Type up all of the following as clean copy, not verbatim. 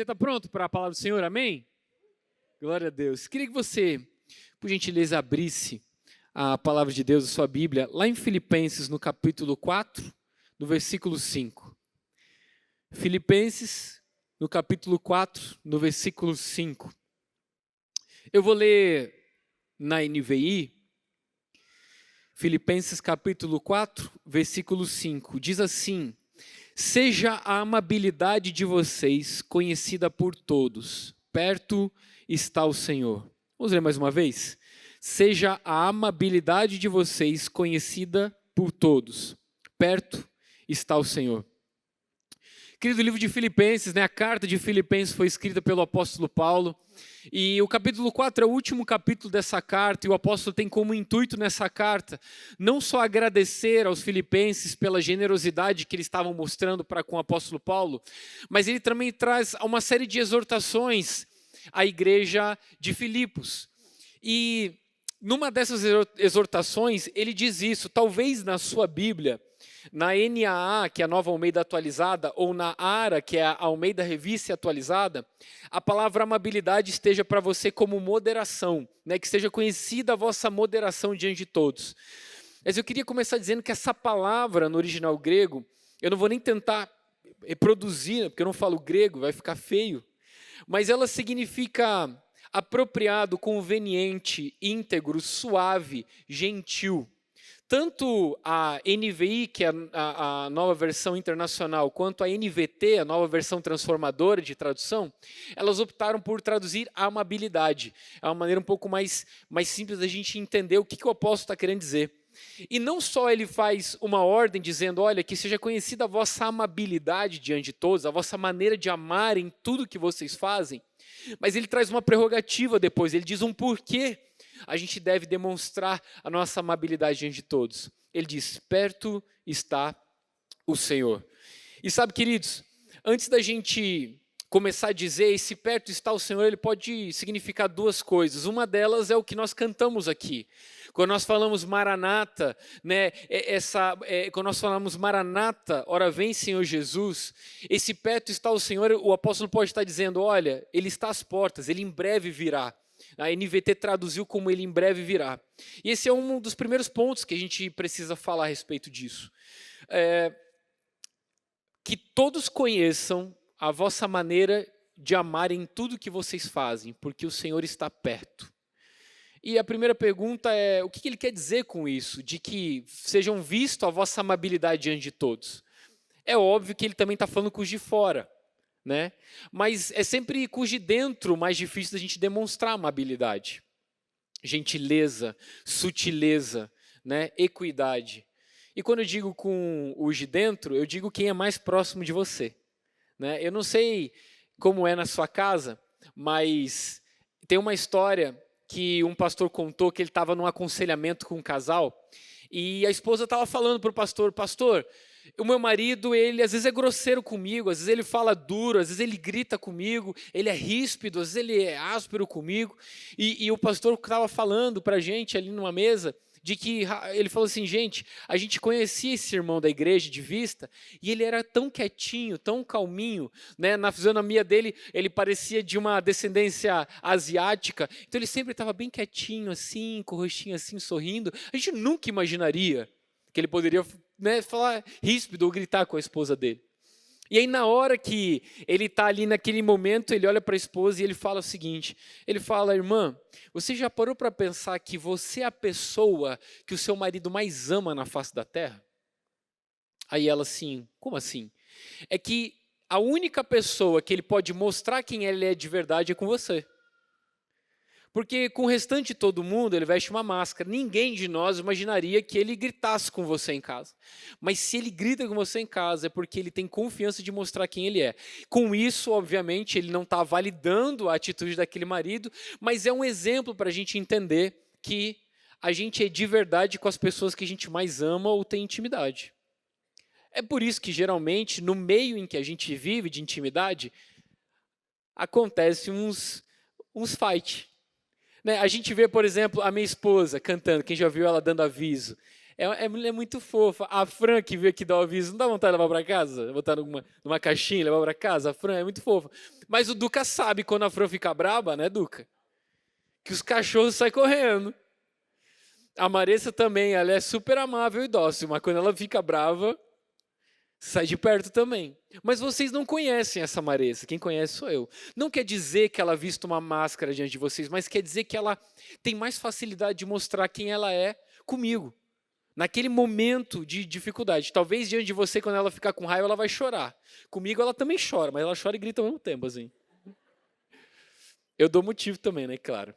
Você está pronto para a palavra do Senhor? Amém? Glória a Deus. Queria que você, por gentileza, abrisse a palavra de Deus, a sua Bíblia, lá em Filipenses, no capítulo 4, no versículo 5. Filipenses, no capítulo 4, no versículo 5. Eu vou ler na NVI, Filipenses capítulo 4, versículo 5. Diz assim: seja a amabilidade de vocês conhecida por todos, perto está o Senhor. Vamos ler mais uma vez? Seja a amabilidade de vocês conhecida por todos, perto está o Senhor. Querido, o livro de Filipenses, a carta de Filipenses foi escrita pelo apóstolo Paulo, e o capítulo 4 é o último capítulo dessa carta, e o apóstolo tem como intuito nessa carta, não só agradecer aos filipenses pela generosidade que eles estavam mostrando para com o apóstolo Paulo, mas ele também traz uma série de exortações à igreja de Filipos. E numa dessas exortações, ele diz isso: talvez na sua Bíblia, na NAA, que é a Nova Almeida Atualizada, ou na ARA, que é a Almeida Revista Atualizada, a palavra amabilidade esteja para você como moderação, que seja conhecida a vossa moderação diante de todos. Mas eu queria começar dizendo que essa palavra no original grego, eu não vou nem tentar reproduzir, porque eu não falo grego, vai ficar feio, mas ela significa apropriado, conveniente, íntegro, suave, gentil. Tanto a NVI, que é a nova versão internacional, quanto a NVT, a nova versão transformadora de tradução, elas optaram por traduzir a amabilidade. É uma maneira um pouco mais simples da gente entender o que o apóstolo está querendo dizer. E não só ele faz uma ordem dizendo, olha, que seja conhecida a vossa amabilidade diante de todos, a vossa maneira de amar em tudo que vocês fazem, mas ele traz uma prerrogativa depois, ele diz um porquê a gente deve demonstrar a nossa amabilidade diante de todos. Ele diz, perto está o Senhor. E sabe, queridos, antes da gente começar a dizer, esse perto está o Senhor, ele pode significar duas coisas. Uma delas é o que nós cantamos aqui. Quando nós falamos Maranata, quando nós falamos Maranata, ora vem Senhor Jesus, esse perto está o Senhor, o apóstolo pode estar dizendo, olha, ele está às portas, ele em breve virá. A NVT traduziu como ele em breve virá. E esse é um dos primeiros pontos que a gente precisa falar a respeito disso. Que todos conheçam a vossa maneira de amar em tudo que vocês fazem, porque o Senhor está perto. E a primeira pergunta é, o que ele quer dizer com isso? De que sejam vistos a vossa amabilidade diante de todos. É óbvio que ele também está falando com os de fora. Mas é sempre com os de dentro mais difícil da gente demonstrar amabilidade, gentileza, sutileza, equidade. E quando eu digo com os de dentro, eu digo quem é mais próximo de você. Eu não sei como é na sua casa, mas tem uma história que um pastor contou que ele estava num aconselhamento com um casal e a esposa estava falando para o pastor, o meu marido, ele às vezes é grosseiro comigo, às vezes ele fala duro, às vezes ele grita comigo, ele é ríspido, às vezes ele é áspero comigo. E o pastor estava falando para a gente ali numa mesa, de que ele falou assim, gente, a gente conhecia esse irmão da igreja de vista, e ele era tão quietinho, tão calminho, na fisionomia dele, ele parecia de uma descendência asiática, então ele sempre estava bem quietinho assim, com o rostinho assim, sorrindo. A gente nunca imaginaria que ele poderia falar ríspido ou gritar com a esposa dele. E aí na hora que ele está ali naquele momento, ele olha para a esposa e ele fala o seguinte, ele fala, irmã, você já parou para pensar que você é a pessoa que o seu marido mais ama na face da terra? Aí ela assim, como assim? É que a única pessoa que ele pode mostrar quem ele é de verdade é com você. Porque com o restante de todo mundo, ele veste uma máscara. Ninguém de nós imaginaria que ele gritasse com você em casa. Mas se ele grita com você em casa, é porque ele tem confiança de mostrar quem ele é. Com isso, obviamente, ele não está validando a atitude daquele marido, mas é um exemplo para a gente entender que a gente é de verdade com as pessoas que a gente mais ama ou tem intimidade. É por isso que, geralmente, no meio em que a gente vive de intimidade, acontece uns fight. A gente vê, por exemplo, a minha esposa cantando, quem já viu ela dando aviso. É muito fofa. A Fran, que veio aqui dar o aviso, não dá vontade de levar para casa? Botar numa caixinha e levar para casa? A Fran é muito fofa. Mas o Duca sabe quando a Fran fica braba, né, Duca? Que os cachorros saem correndo. A Marissa também, ela é super amável e dócil, mas quando ela fica brava, sai de perto também. Mas vocês não conhecem essa Marissa, quem conhece sou eu. Não quer dizer que ela vista uma máscara diante de vocês, mas quer dizer que ela tem mais facilidade de mostrar quem ela é comigo. Naquele momento de dificuldade. Talvez diante de você, quando ela ficar com raiva, ela vai chorar. Comigo ela também chora, mas ela chora e grita ao mesmo tempo, assim. Eu dou motivo também, né? Claro.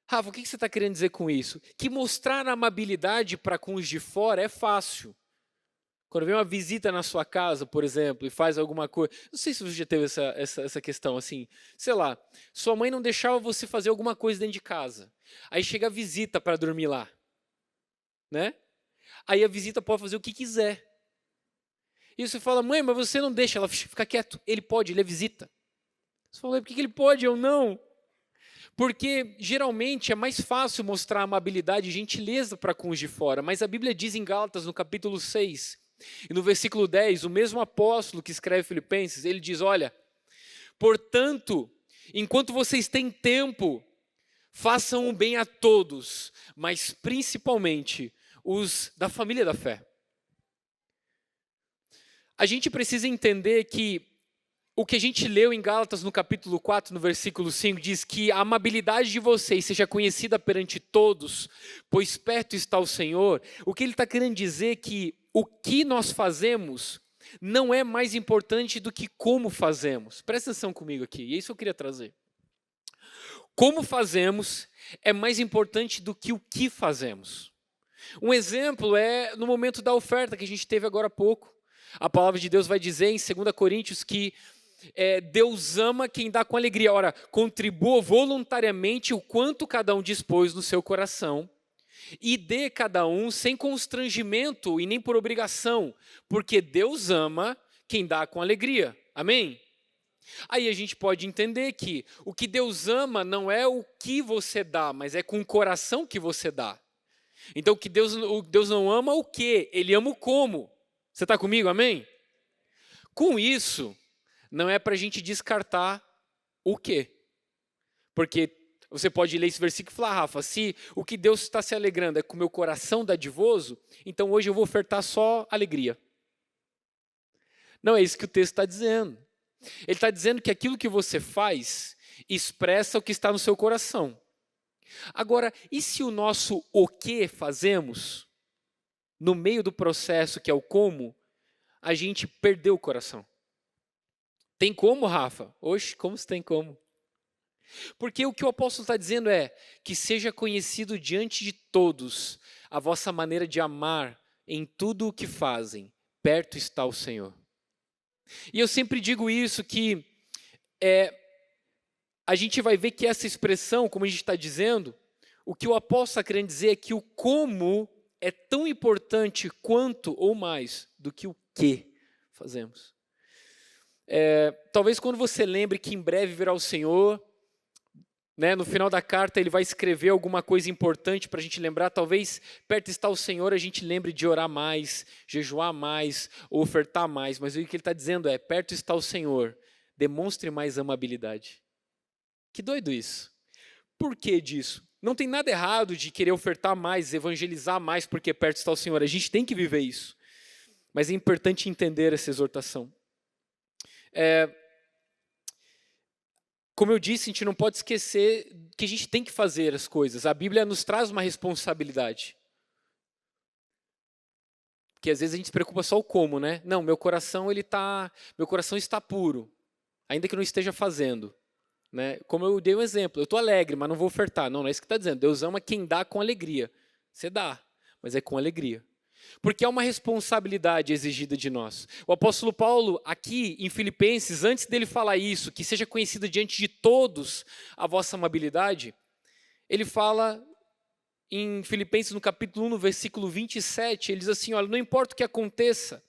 Rafa, o que você está querendo dizer com isso? Que mostrar amabilidade para com os de fora é fácil. Quando vem uma visita na sua casa, por exemplo, e faz alguma coisa... Não sei se você já teve essa questão, assim. Sei lá, sua mãe não deixava você fazer alguma coisa dentro de casa. Aí chega a visita para dormir lá. Né? Aí a visita pode fazer o que quiser. E você fala, mãe, mas você não deixa ela ficar quieto. Ele pode, ele é visita. Você fala, por que ele pode, eu não? Porque geralmente é mais fácil mostrar amabilidade e gentileza para com os de fora. Mas a Bíblia diz em Gálatas, no capítulo 6, e no versículo 10, o mesmo apóstolo que escreve Filipenses, ele diz, olha, portanto, enquanto vocês têm tempo, façam o bem a todos, mas principalmente os da família da fé. A gente precisa entender que o que a gente leu em Gálatas no capítulo 4, no versículo 5, diz que a amabilidade de vocês seja conhecida perante todos, pois perto está o Senhor. O que ele está querendo dizer é que o que nós fazemos não é mais importante do que como fazemos. Presta atenção comigo aqui, e é isso que eu queria trazer. Como fazemos é mais importante do que o que fazemos. Um exemplo é no momento da oferta que a gente teve agora há pouco. A palavra de Deus vai dizer em 2 Coríntios que Deus ama quem dá com alegria. Ora, contribua voluntariamente o quanto cada um dispôs no seu coração e dê cada um sem constrangimento e nem por obrigação, porque Deus ama quem dá com alegria. Amém? Aí a gente pode entender que o que Deus ama não é o que você dá, mas é com o coração que você dá. Então, Deus não ama o que, Ele ama o como. Você está comigo, amém? Com isso, não é para a gente descartar o que. Porque você pode ler esse versículo e falar, Rafa, se o que Deus está se alegrando é com o meu coração dadivoso, então hoje eu vou ofertar só alegria. Não é isso que o texto está dizendo. Ele está dizendo que aquilo que você faz expressa o que está no seu coração. Agora, e se o nosso o que fazemos, no meio do processo que é o como, a gente perdeu o coração? Tem como, Rafa? Oxe, como se tem como? Porque o que o apóstolo está dizendo é que seja conhecido diante de todos a vossa maneira de amar em tudo o que fazem. Perto está o Senhor. E eu sempre digo isso, que a gente vai ver que essa expressão, como a gente está dizendo, o que o apóstolo está querendo dizer é que o como é tão importante quanto ou mais do que o que fazemos. Talvez quando você lembre que em breve virá o Senhor, né, no final da carta ele vai escrever alguma coisa importante para a gente lembrar, talvez perto está o Senhor, a gente lembre de orar mais, jejuar mais, ou ofertar mais, mas o que ele está dizendo é, perto está o Senhor, demonstre mais amabilidade. Que doido isso. Por que disso? Não tem nada errado de querer ofertar mais, evangelizar mais, porque perto está o Senhor, a gente tem que viver isso. Mas é importante entender essa exortação. Como eu disse, a gente não pode esquecer que a gente tem que fazer as coisas. A Bíblia nos traz uma responsabilidade. Porque às vezes a gente se preocupa só o como, né? Não, meu coração está puro, ainda que eu não esteja fazendo. Né? Como eu dei um exemplo, eu estou alegre, mas não vou ofertar. Não é isso que está dizendo. Deus ama quem dá com alegria. Você dá, mas é com alegria. Porque é uma responsabilidade exigida de nós. O apóstolo Paulo, aqui em Filipenses, antes dele falar isso, que seja conhecida diante de todos a vossa amabilidade, ele fala em Filipenses, no capítulo 1, no versículo 27, ele diz assim, olha, não importa o que aconteça,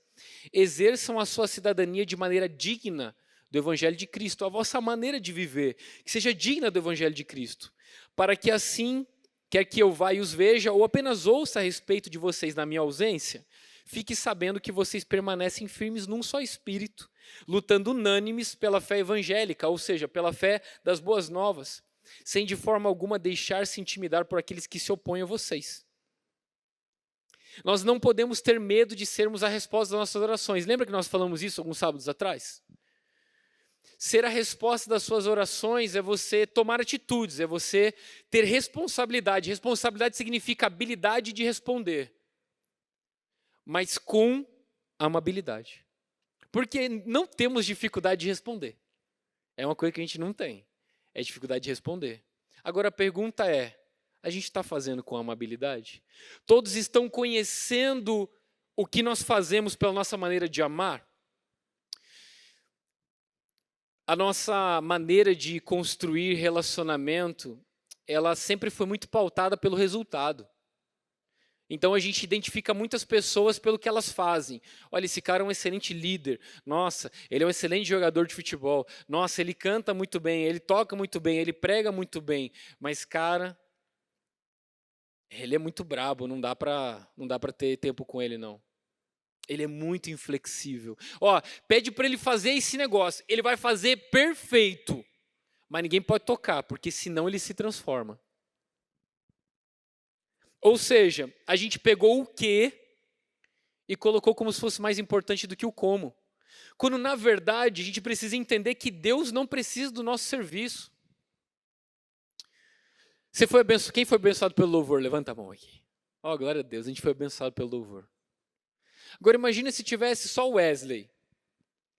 exerçam a sua cidadania de maneira digna do Evangelho de Cristo, a vossa maneira de viver, que seja digna do Evangelho de Cristo, para que assim quer que eu vá e os veja, ou apenas ouça a respeito de vocês na minha ausência, fique sabendo que vocês permanecem firmes num só espírito, lutando unânimes pela fé evangélica, ou seja, pela fé das boas novas, sem de forma alguma deixar-se intimidar por aqueles que se opõem a vocês. Nós não podemos ter medo de sermos a resposta das nossas orações. Lembra que nós falamos isso alguns sábados atrás? Ser a resposta das suas orações é você tomar atitudes, é você ter responsabilidade. Responsabilidade significa habilidade de responder, mas com amabilidade. Porque não temos dificuldade de responder. É uma coisa que a gente não tem, é dificuldade de responder. Agora a pergunta é, a gente está fazendo com amabilidade? Todos estão conhecendo o que nós fazemos pela nossa maneira de amar? A nossa maneira de construir relacionamento, ela sempre foi muito pautada pelo resultado. Então a gente identifica muitas pessoas pelo que elas fazem. Olha, esse cara é um excelente líder. Nossa, ele é um excelente jogador de futebol. Nossa, ele canta muito bem, ele toca muito bem, ele prega muito bem. Mas, cara, ele é muito brabo, não dá para ter tempo com ele, não. Ele é muito inflexível. Ó, pede para ele fazer esse negócio. Ele vai fazer perfeito. Mas ninguém pode tocar, porque senão ele se transforma. Ou seja, a gente pegou o que e colocou como se fosse mais importante do que o como. Quando, na verdade, a gente precisa entender que Deus não precisa do nosso serviço. Você foi abençoado? Quem foi abençoado pelo louvor? Levanta a mão aqui. Ó, glória a Deus, a gente foi abençoado pelo louvor. Agora imagina se tivesse só o Wesley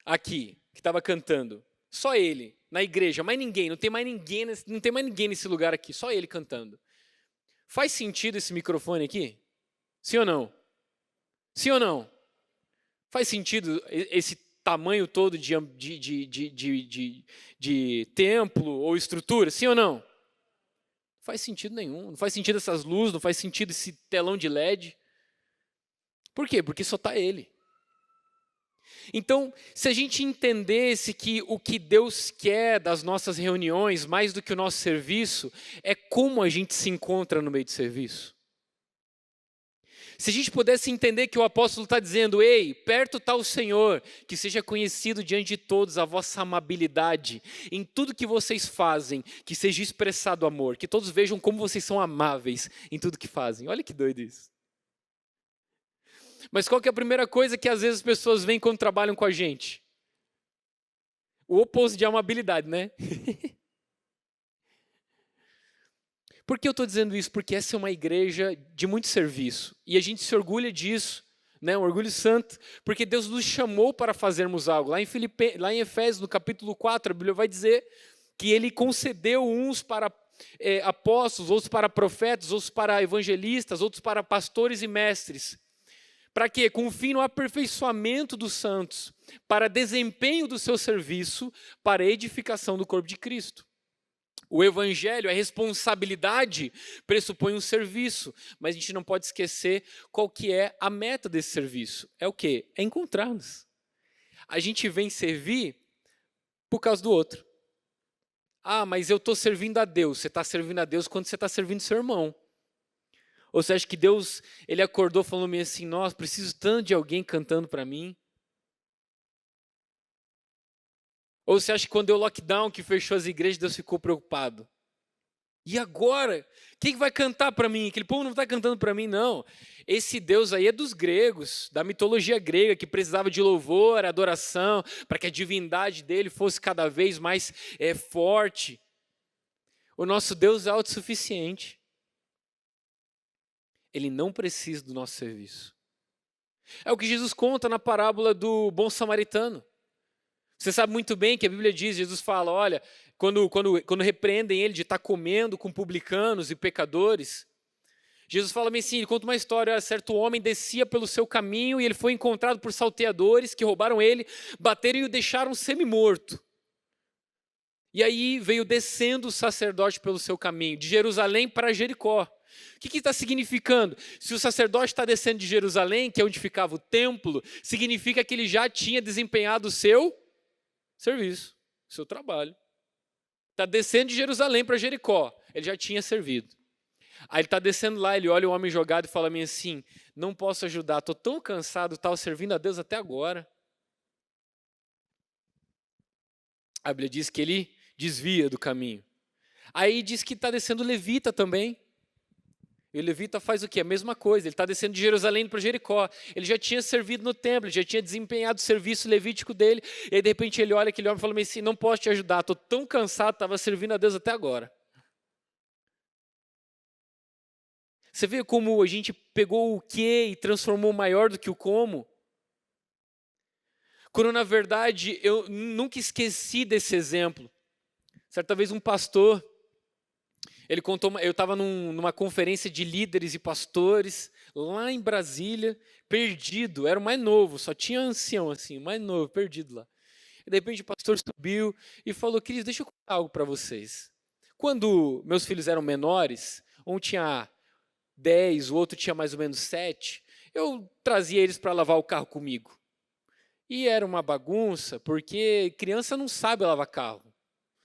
aqui, que estava cantando. Só ele, na igreja, mais ninguém, não tem mais ninguém nesse lugar aqui, só ele cantando. Faz sentido esse microfone aqui? Sim ou não? Sim ou não? Faz sentido esse tamanho todo de templo ou estrutura? Sim ou não? Não faz sentido nenhum. Não faz sentido essas luzes, não faz sentido esse telão de LED. Por quê? Porque só está ele. Então, se a gente entendesse que o que Deus quer das nossas reuniões, mais do que o nosso serviço, é como a gente se encontra no meio de serviço. Se a gente pudesse entender que o apóstolo está dizendo, ei, perto está o Senhor, que seja conhecido diante de todos a vossa amabilidade, em tudo que vocês fazem, que seja expressado amor, que todos vejam como vocês são amáveis em tudo que fazem. Olha que doido isso. Mas qual que é a primeira coisa que às vezes as pessoas veem quando trabalham com a gente? O oposto de amabilidade, né? Por que eu estou dizendo isso? Porque essa é uma igreja de muito serviço. E a gente se orgulha disso, né? Um orgulho santo, porque Deus nos chamou para fazermos algo. Lá em Efésios, no capítulo 4, a Bíblia vai dizer que Ele concedeu uns para apóstolos, outros para profetas, outros para evangelistas, outros para pastores e mestres. Para quê? Com o fim no aperfeiçoamento dos santos, para desempenho do seu serviço, para a edificação do corpo de Cristo. O evangelho, a responsabilidade, pressupõe um serviço, mas a gente não pode esquecer qual que é a meta desse serviço. É o quê? É encontrar-nos. A gente vem servir por causa do outro. Ah, mas eu estou servindo a Deus. Você está servindo a Deus quando você está servindo seu irmão. Ou você acha que Deus, Ele acordou falando assim, nossa, preciso tanto de alguém cantando para mim? Ou você acha que quando deu o lockdown, que fechou as igrejas, Deus ficou preocupado? E agora? Quem vai cantar para mim? Aquele povo não está cantando para mim, não. Esse Deus aí é dos gregos, da mitologia grega, que precisava de louvor, adoração, para que a divindade dele fosse cada vez mais forte. O nosso Deus é autossuficiente. Ele não precisa do nosso serviço. É o que Jesus conta na parábola do bom samaritano. Você sabe muito bem que a Bíblia diz, Jesus fala, olha, quando repreendem ele de estar comendo com publicanos e pecadores, Jesus fala assim, ele conta uma história, certo homem descia pelo seu caminho e ele foi encontrado por salteadores que roubaram ele, bateram e o deixaram semi-morto. E aí veio descendo o sacerdote pelo seu caminho, de Jerusalém para Jericó. O que está significando? Se o sacerdote está descendo de Jerusalém, que é onde ficava o templo, significa que ele já tinha desempenhado o seu serviço, o seu trabalho. Está descendo de Jerusalém para Jericó, ele já tinha servido. Aí ele está descendo lá, ele olha o homem jogado e fala a mim assim, não posso ajudar, estou tão cansado, estava servindo a Deus até agora. A Bíblia diz que ele desvia do caminho. Aí diz que está descendo o levita também. E o levita faz o quê? A mesma coisa, ele está descendo de Jerusalém para Jericó. Ele já tinha servido no templo, já tinha desempenhado o serviço levítico dele. E aí, de repente, ele olha aquele homem e fala assim, não posso te ajudar, estou tão cansado, estava servindo a Deus até agora. Você vê como a gente pegou o que e transformou maior do que o como? Quando, na verdade, eu nunca esqueci desse exemplo. Certa vez um pastor, ele contou, eu estava numa conferência de líderes e pastores, lá em Brasília, perdido, era o mais novo, só tinha ancião assim, mais novo, perdido lá. E de repente o pastor subiu e falou, queridos, deixa eu contar algo para vocês. Quando meus filhos eram menores, um tinha 10, o outro tinha mais ou menos 7, eu trazia eles para lavar o carro comigo. E era uma bagunça, porque criança não sabe lavar carro,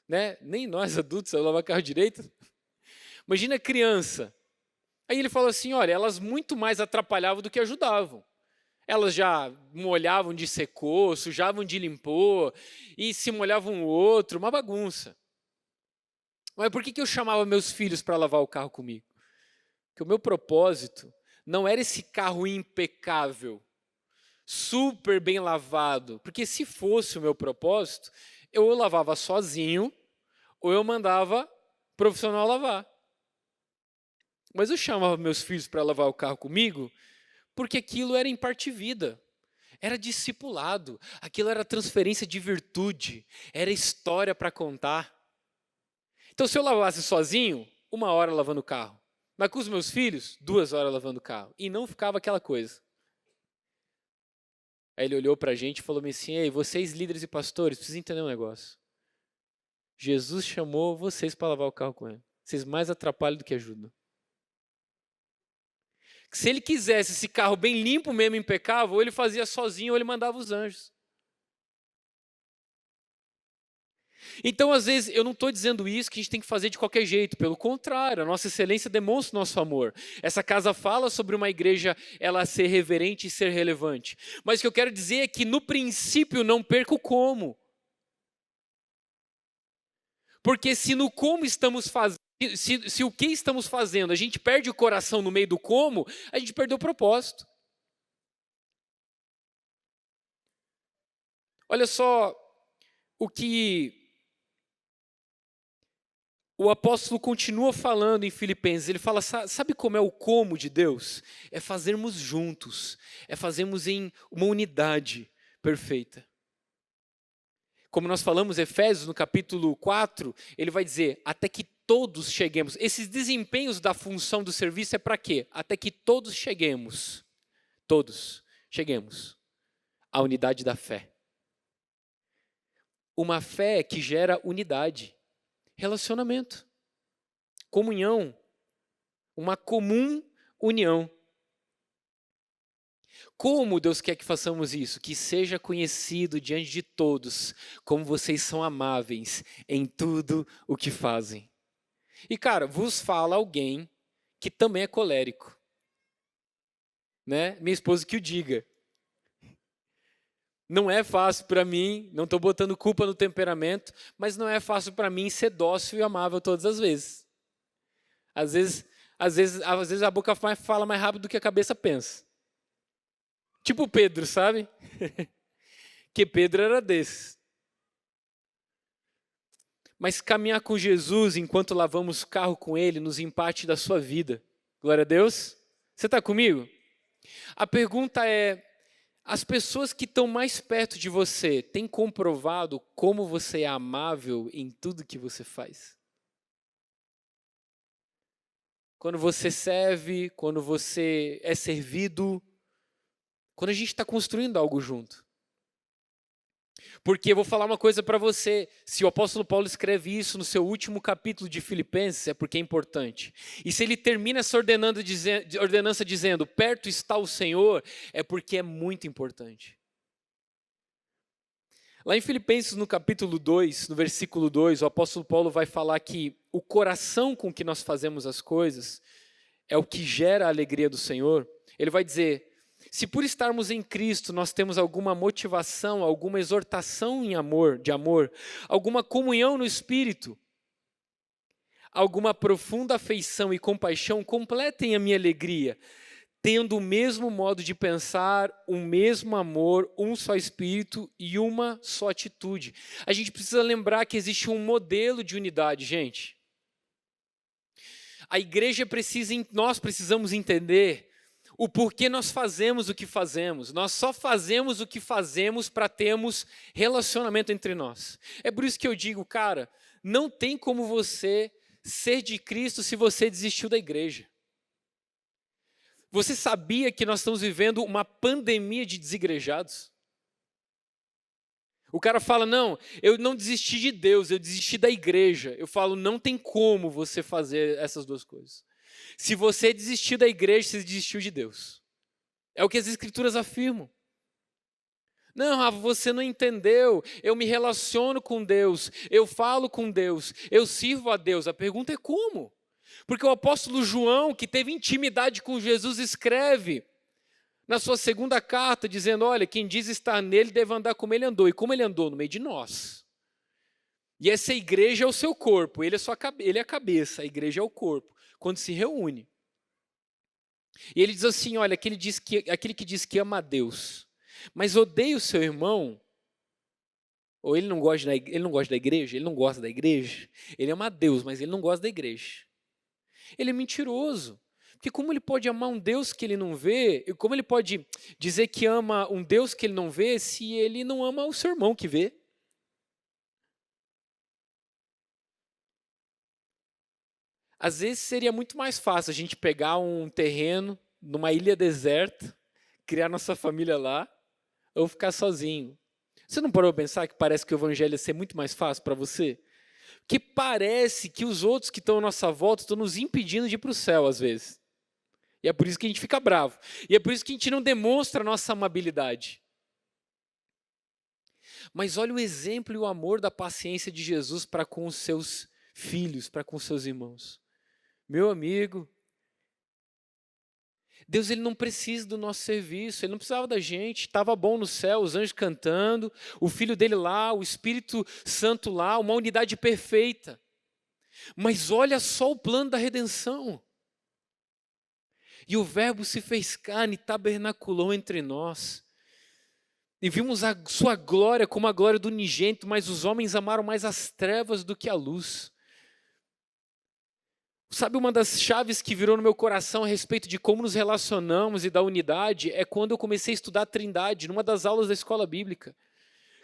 né? Nem nós adultos sabemos lavar carro direito. Imagina criança. Aí ele falou assim, olha, elas muito mais atrapalhavam do que ajudavam. Elas já molhavam de secou, sujavam de limpou, e se molhavam o outro, uma bagunça. Mas por que eu chamava meus filhos para lavar o carro comigo? Porque o meu propósito não era esse carro impecável, super bem lavado. Porque se fosse o meu propósito, eu lavava sozinho, ou eu mandava profissional lavar. Mas eu chamava meus filhos para lavar o carro comigo, porque aquilo era em parte vida, era discipulado, aquilo era transferência de virtude, era história para contar. Então, se eu lavasse sozinho, 1 hora lavando o carro, mas com os meus filhos, 2 horas lavando o carro, e não ficava aquela coisa. Aí ele olhou para a gente e falou assim, ei, vocês líderes e pastores, precisam entender um negócio. Jesus chamou vocês para lavar o carro com ele. Vocês mais atrapalham do que ajudam. Se ele quisesse esse carro bem limpo mesmo, impecável, ou ele fazia sozinho, ou ele mandava os anjos. Então, às vezes, eu não estou dizendo isso que a gente tem que fazer de qualquer jeito. Pelo contrário, a nossa excelência demonstra o nosso amor. Essa casa fala sobre uma igreja, ela ser reverente e ser relevante. Mas o que eu quero dizer é que, no princípio, não perca o como. Porque se no como estamos fazendo, se o que estamos fazendo, a gente perde o coração no meio do como, a gente perdeu o propósito. Olha só o que o apóstolo continua falando em Filipenses. Ele fala, sabe como é o como de Deus? É fazermos juntos, é fazermos em uma unidade perfeita. Como nós falamos, Efésios, no capítulo 4, ele vai dizer, até que todos cheguemos. Esses desempenhos da função do serviço é para quê? Até que todos cheguemos à unidade da fé. Uma fé que gera unidade, relacionamento, comunhão, uma comum união. Como Deus quer que façamos isso? Que seja conhecido diante de todos como vocês são amáveis em tudo o que fazem. E, cara, vos fala alguém que também é colérico. Né? Minha esposa que o diga. Não é fácil para mim, não estou botando culpa no temperamento, mas não é fácil para mim ser dócil e amável todas as vezes. Às vezes a boca fala mais rápido do que a cabeça pensa. Tipo Pedro, sabe? Que Pedro era desses. Mas caminhar com Jesus enquanto lavamos o carro com Ele nos empate da sua vida. Glória a Deus. Você está comigo? A pergunta é, as pessoas que estão mais perto de você têm comprovado como você é amável em tudo que você faz? Quando você serve, quando você é servido, quando a gente está construindo algo junto. Porque eu vou falar uma coisa para você, se o apóstolo Paulo escreve isso no seu último capítulo de Filipenses, é porque é importante. E se ele termina essa ordenança dizendo, perto está o Senhor, é porque é muito importante. Lá em Filipenses, no capítulo 2, no versículo 2, o apóstolo Paulo vai falar que o coração com que nós fazemos as coisas é o que gera a alegria do Senhor, ele vai dizer: se por estarmos em Cristo nós temos alguma motivação, alguma exortação em amor, de amor, alguma comunhão no Espírito, alguma profunda afeição e compaixão, completem a minha alegria, tendo o mesmo modo de pensar, o mesmo amor, um só Espírito e uma só atitude. A gente precisa lembrar que existe um modelo de unidade, gente. A igreja precisa, nós precisamos entender o porquê nós fazemos o que fazemos. Nós só fazemos o que fazemos para termos relacionamento entre nós. É por isso que eu digo, cara, não tem como você ser de Cristo se você desistiu da igreja. Você sabia que nós estamos vivendo uma pandemia de desigrejados? O cara fala, não, eu não desisti de Deus, eu desisti da igreja. Eu falo, não tem como você fazer essas duas coisas. Se você desistiu da igreja, você desistiu de Deus. É o que as Escrituras afirmam. Não, Rafa, você não entendeu. Eu me relaciono com Deus, eu falo com Deus, eu sirvo a Deus. A pergunta é como? Porque o apóstolo João, que teve intimidade com Jesus, escreve na sua segunda carta, dizendo, olha, quem diz estar nele deve andar como ele andou. E como ele andou? No meio de nós. E essa igreja é o seu corpo, ele é a cabeça, a igreja é o corpo, quando se reúne. E ele diz assim, olha, aquele que diz que ama a Deus, mas odeia o seu irmão, ou ele não gosta da igreja, ele não gosta da igreja, ele ama a Deus, mas ele não gosta da igreja. Ele é mentiroso. Porque como ele pode amar um Deus que ele não vê, e como ele pode dizer que ama um Deus que ele não vê, se ele não ama o seu irmão que vê? Às vezes seria muito mais fácil a gente pegar um terreno numa ilha deserta, criar nossa família lá, ou ficar sozinho. Você não parou a pensar que parece que o evangelho ia ser muito mais fácil para você? Que parece que os outros que estão à nossa volta estão nos impedindo de ir para o céu, às vezes. E é por isso que a gente fica bravo. E é por isso que a gente não demonstra a nossa amabilidade. Mas olha o exemplo e o amor da paciência de Jesus para com os seus filhos, para com os seus irmãos. Meu amigo, Deus ele não precisa do nosso serviço, ele não precisava da gente, estava bom no céu, os anjos cantando, o Filho dele lá, o Espírito Santo lá, uma unidade perfeita. Mas olha só o plano da redenção. E o Verbo se fez carne e tabernaculou entre nós. E vimos a sua glória como a glória do unigênito, mas os homens amaram mais as trevas do que a luz. Sabe, uma das chaves que virou no meu coração a respeito de como nos relacionamos e da unidade é quando eu comecei a estudar a Trindade, numa das aulas da escola bíblica.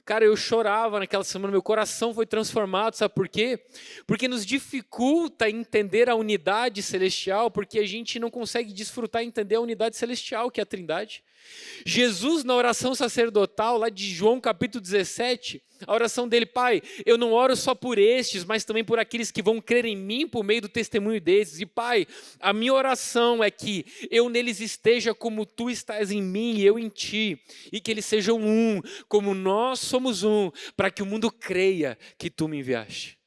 Cara, eu chorava naquela semana, meu coração foi transformado, sabe por quê? Porque nos dificulta entender a unidade celestial, porque a gente não consegue desfrutar e entender a unidade celestial, que é a Trindade. Jesus, na oração sacerdotal, lá de João capítulo 17, a oração dele, Pai, eu não oro só por estes, mas também por aqueles que vão crer em mim por meio do testemunho desses. E Pai, a minha oração é que eu neles esteja como tu estás em mim e eu em ti, e que eles sejam um, como nós somos um, para que o mundo creia que tu me enviaste.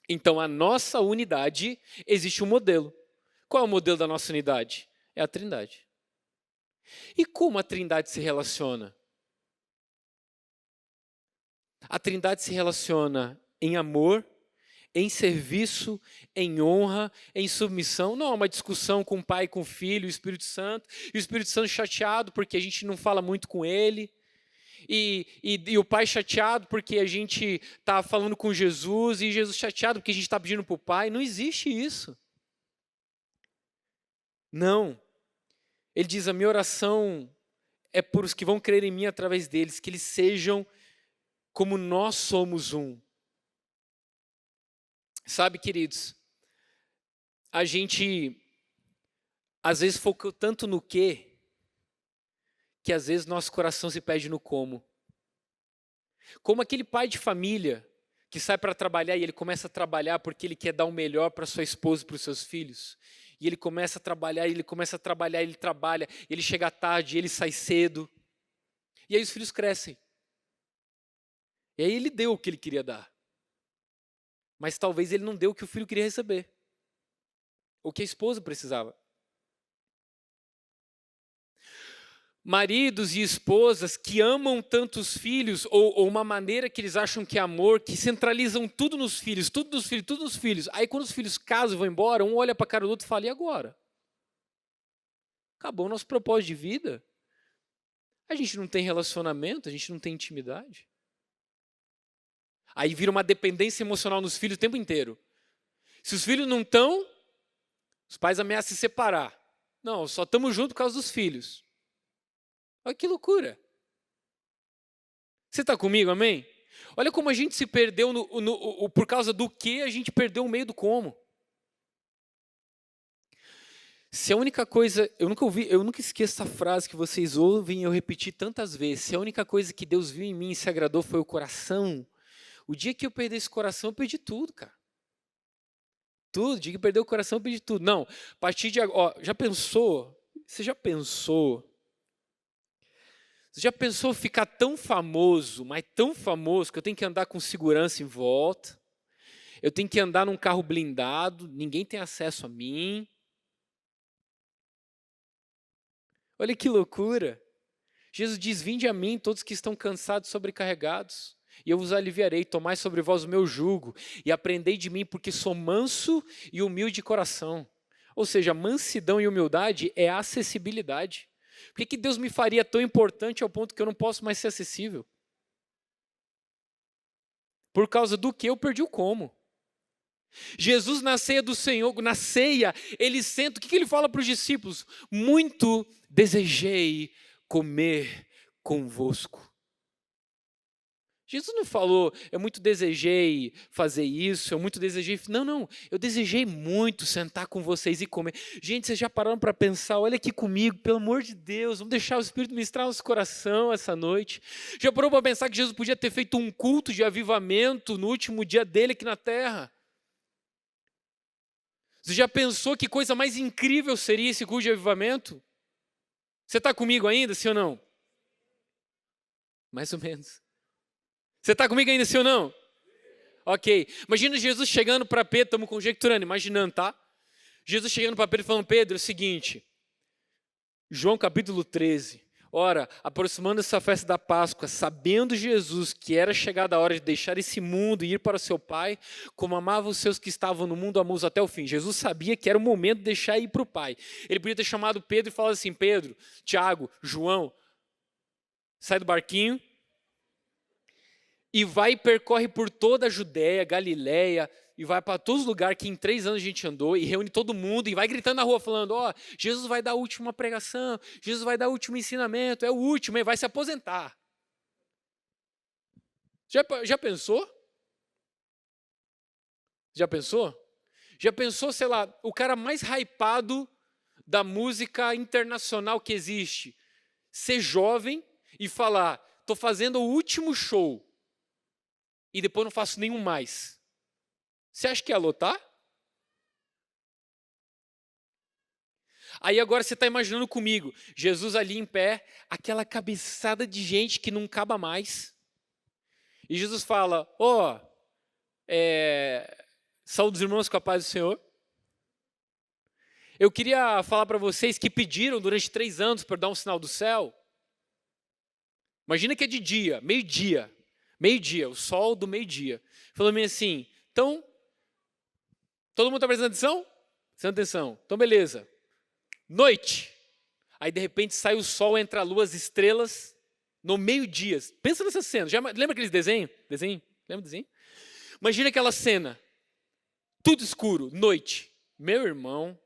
Então, a nossa unidade, existe um modelo. Qual é o modelo da nossa unidade? É a Trindade. E como a Trindade se relaciona? A Trindade se relaciona em amor, em serviço, em honra, em submissão. Não é uma discussão com o Pai, com o Filho, o Espírito Santo. E o Espírito Santo chateado porque a gente não fala muito com ele. E o Pai chateado porque a gente está falando com Jesus. E Jesus chateado porque a gente está pedindo para o Pai. Não existe isso. Não. Ele diz, a minha oração é por os que vão crer em mim através deles, que eles sejam como nós somos um. Sabe, queridos, a gente às vezes foca tanto no quê, que às vezes nosso coração se perde no como. Como aquele pai de família que sai para trabalhar e ele começa a trabalhar porque ele quer dar o melhor para sua esposa e para os seus filhos. E ele começa a trabalhar, ele trabalha, ele chega tarde, ele sai cedo. E aí os filhos crescem. E aí ele deu o que ele queria dar. Mas talvez ele não deu o que o filho queria receber. o que a esposa precisava. Maridos e esposas que amam tanto os filhos, ou uma maneira que eles acham que é amor, que centralizam tudo nos filhos, tudo nos filhos, tudo nos filhos. Aí quando os filhos casam e vão embora, um olha para a cara do outro e fala, e agora? Acabou o nosso propósito de vida. A gente não tem relacionamento, a gente não tem intimidade. Aí vira uma dependência emocional nos filhos o tempo inteiro. Se os filhos não estão, os pais ameaçam se separar. Não, só estamos juntos por causa dos filhos. Olha que loucura. Você está comigo, amém? Olha como a gente se perdeu por causa do que a gente perdeu o meio do como. Se a única coisa, eu nunca esqueço essa frase que vocês ouvem eu repetir tantas vezes. Se a única coisa que Deus viu em mim e se agradou foi o coração, o dia que eu perder esse coração, eu perdi tudo, cara. Tudo, o dia que perder o coração, eu perdi tudo. Não, a partir de agora, já pensou? Você já pensou? Você já pensou ficar tão famoso, mas tão famoso, que eu tenho que andar com segurança em volta, eu tenho que andar num carro blindado, ninguém tem acesso a mim. Olha que loucura. Jesus diz, vinde a mim todos que estão cansados e sobrecarregados, e eu vos aliviarei, tomai sobre vós o meu jugo, e aprendei de mim, porque sou manso e humilde de coração. Ou seja, mansidão e humildade é acessibilidade. Por que Deus me faria tão importante ao ponto que eu não posso mais ser acessível? Por causa do que eu perdi o como. Jesus na ceia do Senhor, na ceia, ele senta, o que ele fala para os discípulos? Muito desejei comer convosco. Jesus não falou, eu muito desejei fazer isso, eu muito desejei... Não, eu desejei muito sentar com vocês e comer. Gente, vocês já pararam para pensar, olha aqui comigo, pelo amor de Deus, vamos deixar o Espírito ministrar nosso coração essa noite. Já parou para pensar que Jesus podia ter feito um culto de avivamento no último dia dele aqui na terra? Você já pensou que coisa mais incrível seria esse culto de avivamento? Você está comigo ainda, sim ou não? Mais ou menos. Você está comigo ainda, sim ou não? Ok. Imagina Jesus chegando para Pedro, estamos conjecturando, imaginando, tá? Jesus chegando para Pedro e falando, Pedro, é o seguinte, João capítulo 13, ora, aproximando essa festa da Páscoa, sabendo Jesus que era chegada a hora de deixar esse mundo e ir para o seu Pai, como amava os seus que estavam no mundo, amou-os até o fim. Jesus sabia que era o momento de deixar ir para o Pai. Ele podia ter chamado Pedro e falado assim, Pedro, Tiago, João, sai do barquinho, e vai e percorre por toda a Judéia, Galiléia, e vai para todos os lugares que em 3 anos a gente andou, e reúne todo mundo, e vai gritando na rua, falando, Jesus vai dar a última pregação, Jesus vai dar o último ensinamento, é o último, ele vai se aposentar. Já pensou? Já pensou? Já pensou, sei lá, o cara mais hypado da música internacional que existe, ser jovem e falar, estou fazendo o último show, e depois não faço nenhum mais. Você acha que ia lotar? Aí agora você está imaginando comigo, Jesus ali em pé, aquela cabeçada de gente que não acaba mais. E Jesus fala, saúde dos irmãos com a paz do Senhor. Eu queria falar para vocês que pediram durante 3 anos para dar um sinal do céu. Imagina que é de dia, meio-dia, o sol do meio-dia. Falou assim, então, todo mundo está prestando atenção? Prestando atenção. Então, beleza. Noite. Aí, de repente, sai o sol entre a lua, as estrelas, no meio-dia. Pensa nessa cena. Lembra aqueles desenhos? Lembra do desenho? Imagina aquela cena. Tudo escuro, noite. Meu irmão,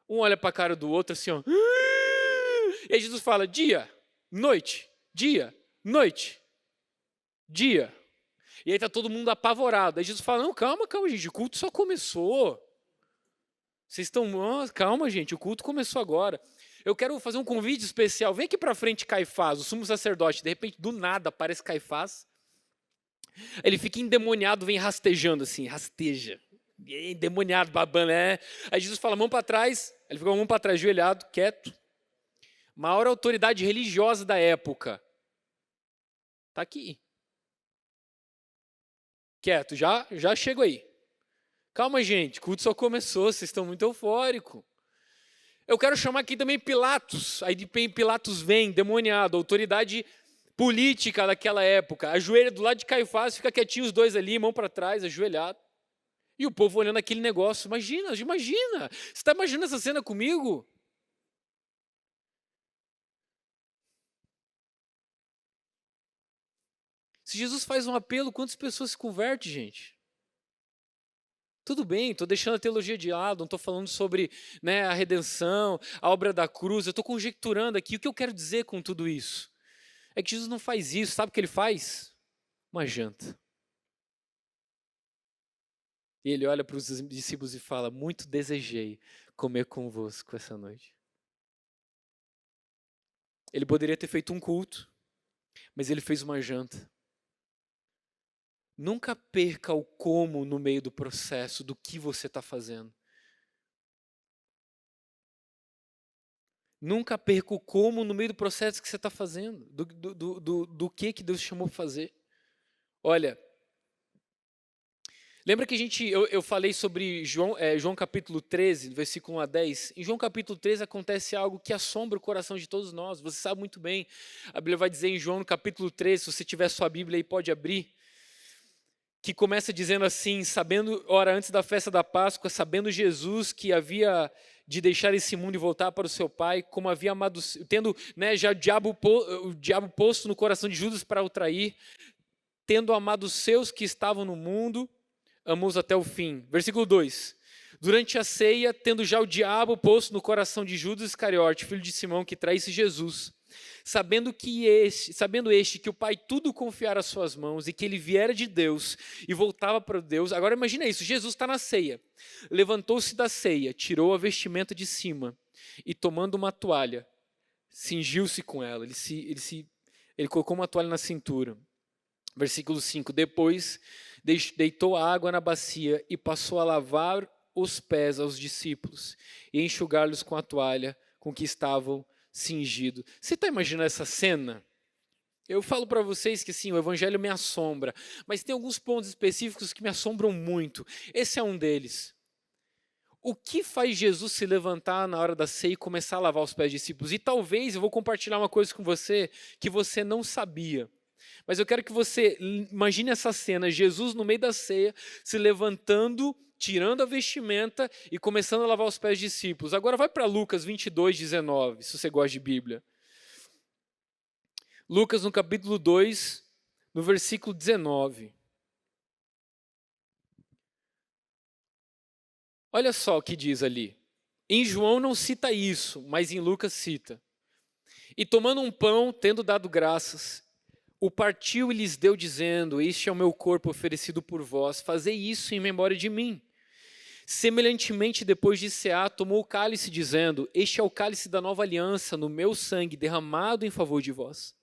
um olha para a cara do outro assim, ó. E aí Jesus fala, dia, noite, dia, noite, dia. E aí está todo mundo apavorado. Aí Jesus fala, não, calma, gente, o culto só começou. Vocês estão, calma, gente, o culto começou agora. Eu quero fazer um convite especial. Vem aqui para frente Caifás, o sumo sacerdote. De repente, do nada, aparece Caifás. Ele fica endemoniado, vem rastejando assim, rasteja. Endemoniado, babando, né? Aí Jesus fala, mão para trás. Ele fica com a mão para trás, ajoelhado, quieto. Maior autoridade religiosa da época. Está aqui. Quieto, já chego aí. Calma, gente, o culto só começou, vocês estão muito eufóricos. Eu quero chamar aqui também Pilatos. Aí de Pilatos vem, demoniado, autoridade política daquela época. Ajoelha do lado de Caifás, fica quietinho os dois ali, mão para trás, ajoelhado. E o povo olhando aquele negócio. Imagina. Você está imaginando essa cena comigo? Se Jesus faz um apelo, quantas pessoas se convertem, gente? Tudo bem, estou deixando a teologia de lado, não estou falando sobre, né, a redenção, a obra da cruz, eu estou conjecturando aqui. O que eu quero dizer com tudo isso? É que Jesus não faz isso, sabe o que ele faz? Uma janta. E ele olha para os discípulos e fala: muito desejei comer convosco essa noite. Ele poderia ter feito um culto, mas ele fez uma janta. Nunca perca o como no meio do processo, do que você está fazendo. Nunca perca o como no meio do processo que você está fazendo, do que Deus chamou para fazer. Olha, lembra que eu falei sobre João capítulo 13, versículo 1 a 10? Em João capítulo 13 acontece algo que assombra o coração de todos nós. Você sabe muito bem, a Bíblia vai dizer em João no capítulo 13, se você tiver sua Bíblia aí pode abrir, que começa dizendo assim: sabendo, ora, antes da festa da Páscoa, sabendo Jesus que havia de deixar esse mundo e voltar para o seu Pai, como havia amado, tendo, né, já o diabo posto no coração de Judas para o trair, tendo amado os seus que estavam no mundo, amou-os até o fim. Versículo 2. Durante a ceia, tendo já o diabo posto no coração de Judas Iscariote, filho de Simão, que traísse Jesus, sabendo este que o Pai tudo confiara às suas mãos e que ele viera de Deus e voltava para Deus. Agora imagina isso, Jesus está na ceia, levantou-se da ceia, tirou a vestimenta de cima e tomando uma toalha, cingiu-se com ela, ele colocou uma toalha na cintura. Versículo 5, depois deitou a água na bacia e passou a lavar os pés aos discípulos e enxugar-los com a toalha com que estavam cingidos. Você está imaginando essa cena? Eu falo para vocês que sim, o evangelho me assombra, mas tem alguns pontos específicos que me assombram muito. Esse é um deles. O que faz Jesus se levantar na hora da ceia e começar a lavar os pés dos discípulos? E talvez eu vou compartilhar uma coisa com você que você não sabia. Mas eu quero que você imagine essa cena, Jesus no meio da ceia, se levantando, tirando a vestimenta e começando a lavar os pés dos discípulos. Agora vai para Lucas 22, 19, se você gosta de Bíblia. Lucas no capítulo 2, no versículo 19. Olha só o que diz ali. Em João não cita isso, mas em Lucas cita. E tomando um pão, tendo dado graças, o partiu e lhes deu, dizendo: este é o meu corpo oferecido por vós, fazei isso em memória de mim. Semelhantemente, depois de cear, tomou o cálice, dizendo: este é o cálice da nova aliança, no meu sangue, derramado em favor de vós.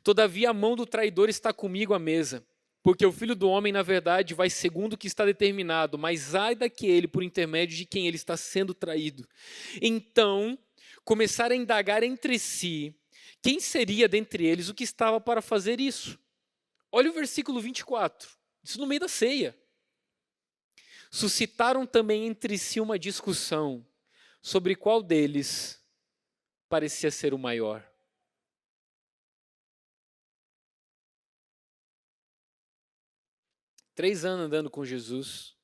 Todavia a mão do traidor está comigo à mesa, porque o Filho do Homem, na verdade, vai segundo o que está determinado, mas ai daquele por intermédio de quem ele está sendo traído. Então, começaram a indagar entre si, quem seria dentre eles o que estava para fazer isso? Olha o versículo 24, isso no meio da ceia. Suscitaram também entre si uma discussão sobre qual deles parecia ser o maior. Três anos andando com Jesus,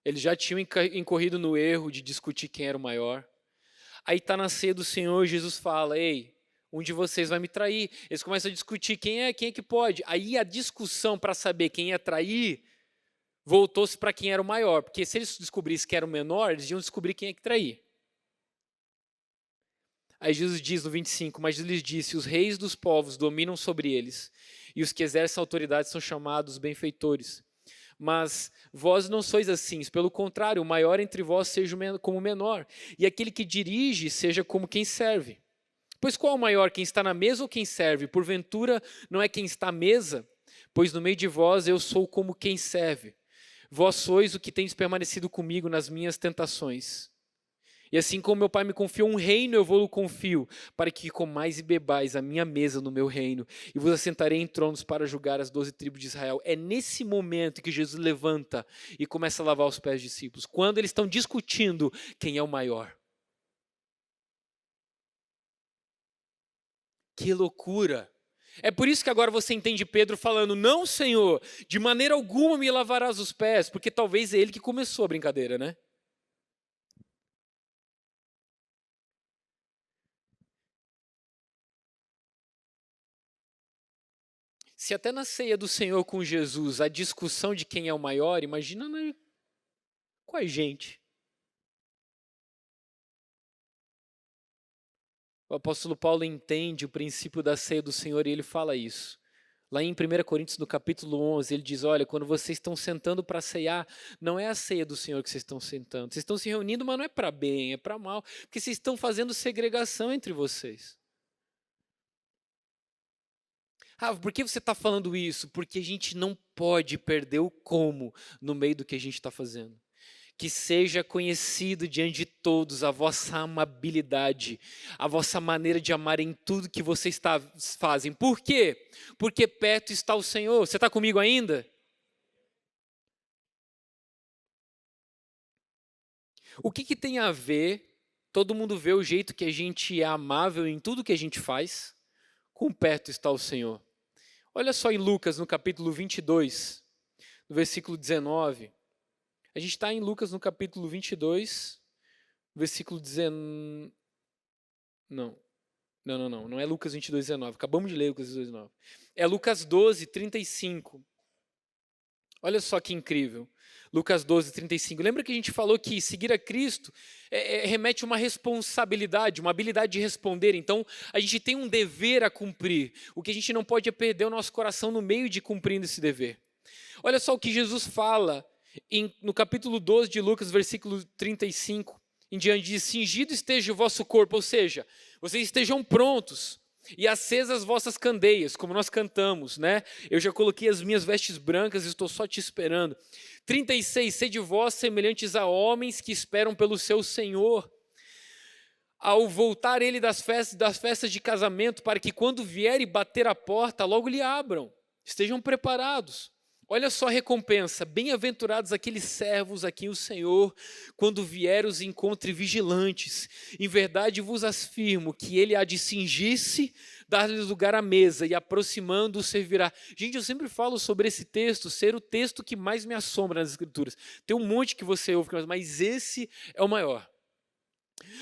eles já tinham incorrido no erro de discutir quem era o maior. Aí está na ceia do Senhor, Jesus fala: ei, um de vocês vai me trair. Eles começam a discutir quem é que pode. Aí a discussão para saber quem ia trair voltou-se para quem era o maior. Porque se eles descobrissem que era o menor, eles iam descobrir quem é que trair. Aí Jesus diz no 25, mas Jesus lhes disse: os reis dos povos dominam sobre eles, e os que exercem autoridade são chamados benfeitores. Mas vós não sois assim, pelo contrário, o maior entre vós seja como o menor, e aquele que dirige seja como quem serve. Pois qual é o maior, quem está na mesa ou quem serve? Porventura não é quem está à mesa? Pois no meio de vós eu sou como quem serve. Vós sois o que tendes permanecido comigo nas minhas tentações. E assim como meu pai me confiou um reino, eu vou-lo confio, para que comais e bebais a minha mesa no meu reino, e vos assentarei em tronos para julgar as 12 tribos de Israel. É nesse momento que Jesus levanta e começa a lavar os pés dos discípulos, quando eles estão discutindo quem é o maior. Que loucura! É por isso que agora você entende Pedro falando, não, Senhor, de maneira alguma me lavarás os pés, porque talvez é ele que começou a brincadeira, né? Se até na ceia do Senhor com Jesus a discussão de quem é o maior, imagina com a gente. O apóstolo Paulo entende o princípio da ceia do Senhor e ele fala isso. Lá em 1 Coríntios, no capítulo 11, ele diz, olha, quando vocês estão sentando para ceiar, não é a ceia do Senhor que vocês estão sentando. Vocês estão se reunindo, mas não é para bem, é para mal, porque vocês estão fazendo segregação entre vocês. Ah, por que você está falando isso? Porque a gente não pode perder o como no meio do que a gente está fazendo. Que seja conhecido diante de todos a vossa amabilidade, a vossa maneira de amar em tudo que vocês fazem. Por quê? Porque perto está o Senhor. Você está comigo ainda? O que tem a ver, todo mundo vê o jeito que a gente é amável em tudo que a gente faz, com perto está o Senhor. Olha só em Lucas, no capítulo 22, no versículo 19. A gente está em Lucas, no capítulo 22, versículo 19. Não é Lucas 22, 19. Acabamos de ler Lucas 22, 19. É Lucas 12, 35. Olha só que incrível. Lucas 12, 35. Lembra que a gente falou que seguir a Cristo remete a uma responsabilidade, uma habilidade de responder. Então, a gente tem um dever a cumprir. O que a gente não pode é perder o nosso coração no meio de cumprindo esse dever. Olha só o que Jesus fala no capítulo 12 de Lucas, versículo 35, em diante, diz, cingido esteja o vosso corpo, ou seja, vocês estejam prontos, e acesas as vossas candeias, como nós cantamos, né? Eu já coloquei as minhas vestes brancas e estou só te esperando. 36, sede vós semelhantes a homens que esperam pelo seu Senhor, ao voltar ele das festas de casamento, para que quando vier e bater a porta, logo lhe abram, estejam preparados. Olha só a recompensa, bem-aventurados aqueles servos a quem o Senhor, quando vier, os encontre vigilantes. Em verdade vos afirmo que ele há de cingir-se, dar-lhes lugar à mesa e aproximando-o servirá. Gente, eu sempre falo sobre esse texto ser o texto que mais me assombra nas Escrituras. Tem um monte que você ouve, mas esse é o maior.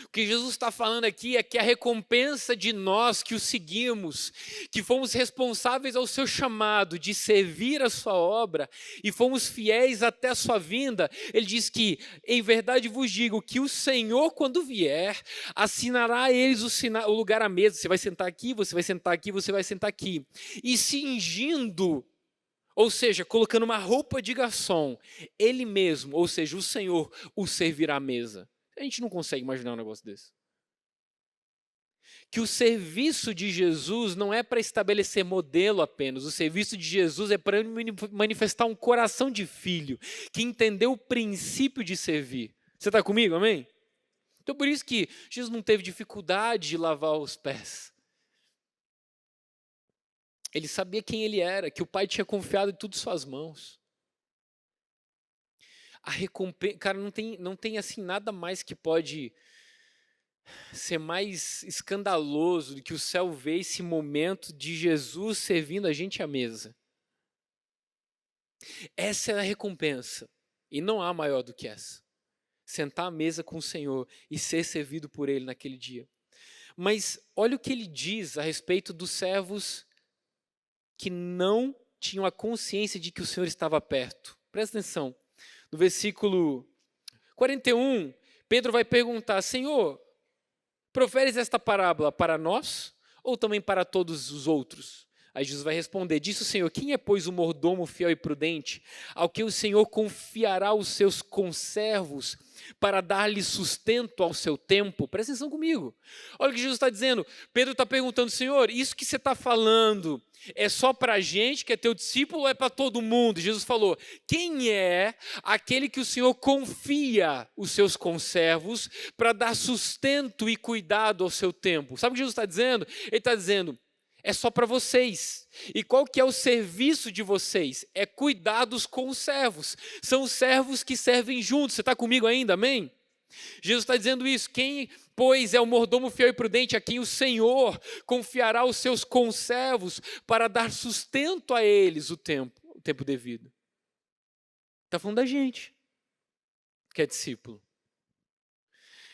O que Jesus está falando aqui é que a recompensa de nós que o seguimos, que fomos responsáveis ao seu chamado de servir a sua obra e fomos fiéis até a sua vinda, ele diz que, em verdade vos digo, que o Senhor, quando vier, assinará a eles o lugar à mesa. Você vai sentar aqui, você vai sentar aqui, você vai sentar aqui. E cingindo, ou seja, colocando uma roupa de garçom, ele mesmo, ou seja, o Senhor, o servirá à mesa. A gente não consegue imaginar um negócio desse. Que o serviço de Jesus não é para estabelecer modelo apenas. O serviço de Jesus é para manifestar um coração de filho, que entendeu o princípio de servir. Você está comigo, amém? Então por isso que Jesus não teve dificuldade de lavar os pés. Ele sabia quem ele era, que o Pai tinha confiado em tudo em suas mãos. A recompensa, cara, não tem assim nada mais que pode ser mais escandaloso do que o céu ver esse momento de Jesus servindo a gente à mesa. Essa é a recompensa, e não há maior do que essa. Sentar à mesa com o Senhor e ser servido por Ele naquele dia. Mas olha o que ele diz a respeito dos servos que não tinham a consciência de que o Senhor estava perto. Presta atenção. No versículo 41, Pedro vai perguntar, Senhor, proferes esta parábola para nós ou também para todos os outros? Aí Jesus vai responder: disse o Senhor, quem é, pois, o mordomo fiel e prudente, ao que o Senhor confiará os seus conservos para dar-lhe sustento ao seu tempo? Presta atenção comigo. Olha o que Jesus está dizendo. Pedro está perguntando: Senhor, isso que você está falando é só para a gente que é teu discípulo ou é para todo mundo? Jesus falou: quem é aquele que o Senhor confia os seus conservos para dar sustento e cuidado ao seu tempo? Sabe o que Jesus está dizendo? Ele está dizendo: é só para vocês. E qual que é o serviço de vocês? É cuidar dos conservos. São os servos que servem juntos. Você está comigo ainda, amém? Jesus está dizendo isso. Quem, pois, é o mordomo fiel e prudente a quem o Senhor confiará os seus conservos para dar sustento a eles o tempo devido. Está falando da gente, que é discípulo.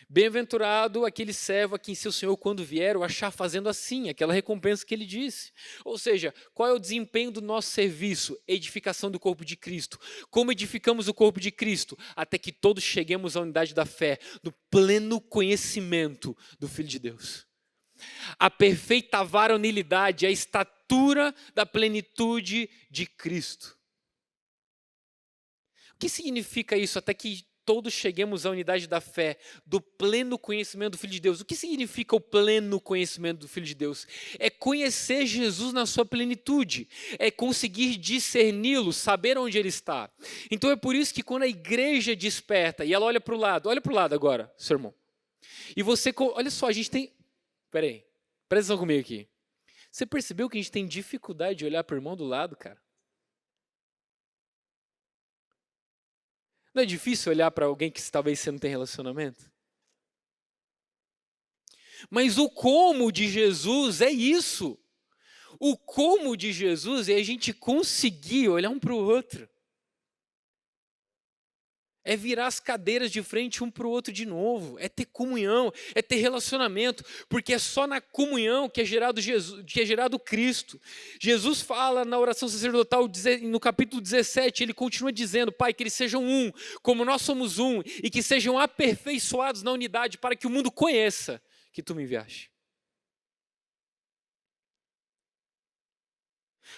Bem-aventurado aquele servo a quem seu Senhor, quando vier, o achar fazendo assim, aquela recompensa que ele disse. Ou seja, qual é o desempenho do nosso serviço? Edificação do corpo de Cristo. Como edificamos o corpo de Cristo? Até que todos cheguemos à unidade da fé, no pleno conhecimento do Filho de Deus. A perfeita varonilidade, a estatura da plenitude de Cristo. O que significa isso? Até que todos cheguemos à unidade da fé, do pleno conhecimento do Filho de Deus. O que significa o pleno conhecimento do Filho de Deus? É conhecer Jesus na sua plenitude, é conseguir discerni-lo, saber onde ele está. Então é por isso que quando a igreja desperta, e ela olha para o lado agora, seu irmão, e você, olha só, a gente tem, peraí, presta atenção comigo aqui. Você percebeu que a gente tem dificuldade de olhar para o irmão do lado, cara? Não é difícil olhar para alguém que talvez você não tem relacionamento? Mas o como de Jesus é isso. O como de Jesus é a gente conseguir olhar um para o outro. É virar as cadeiras de frente um para o outro de novo. É ter comunhão, é ter relacionamento. Porque é só na comunhão que é gerado Jesus, que é gerado Cristo. Jesus fala na oração sacerdotal, no capítulo 17, ele continua dizendo: Pai, que eles sejam um, como nós somos um, e que sejam aperfeiçoados na unidade, para que o mundo conheça que tu me enviaste.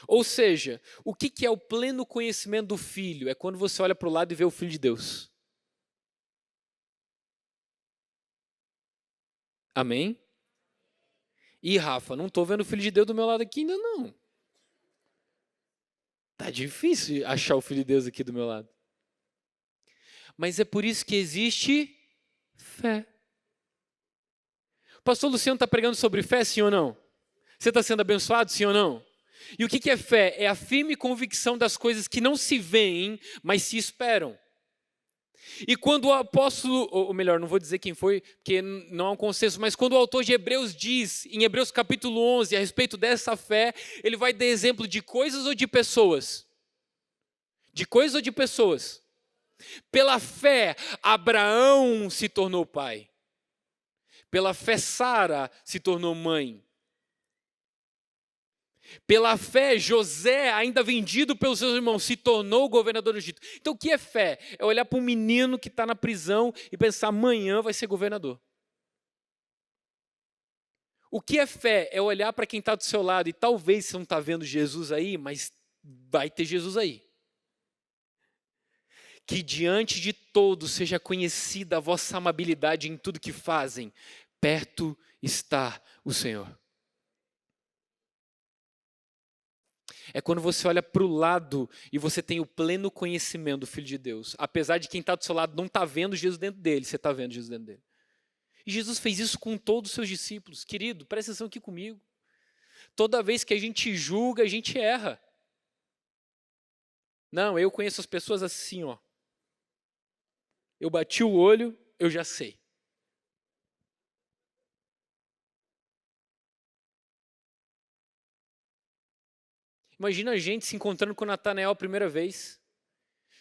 Ou seja, o que é o pleno conhecimento do Filho? É quando você olha para o lado e vê o Filho de Deus. Amém? E Rafa, não estou vendo o Filho de Deus do meu lado aqui ainda não. Tá difícil achar o Filho de Deus aqui do meu lado. Mas é por isso que existe fé. O pastor Luciano está pregando sobre fé, sim ou não? Você está sendo abençoado, sim ou não? E o que é fé? É a firme convicção das coisas que não se veem, mas se esperam. E quando o apóstolo, ou melhor, não vou dizer quem foi, porque não há um consenso, mas quando o autor de Hebreus diz, em Hebreus capítulo 11, a respeito dessa fé, ele vai dar exemplo de coisas ou de pessoas? De coisas ou de pessoas? Pela fé, Abraão se tornou pai. Pela fé, Sara se tornou mãe. Pela fé, José, ainda vendido pelos seus irmãos, se tornou governador do Egito. Então, o que é fé? É olhar para um menino que está na prisão e pensar: amanhã vai ser governador. O que é fé? É olhar para quem está do seu lado e talvez você não está vendo Jesus aí, mas vai ter Jesus aí. Que diante de todos seja conhecida a vossa amabilidade em tudo que fazem. Perto está o Senhor. É quando você olha para o lado e você tem o pleno conhecimento do Filho de Deus. Apesar de quem está do seu lado não está vendo Jesus dentro dele, você está vendo Jesus dentro dele. E Jesus fez isso com todos os seus discípulos. Querido, presta atenção aqui comigo. Toda vez que a gente julga, a gente erra. Não, eu conheço as pessoas assim, ó. Eu bati o olho, eu já sei. Imagina a gente se encontrando com Natanael a primeira vez.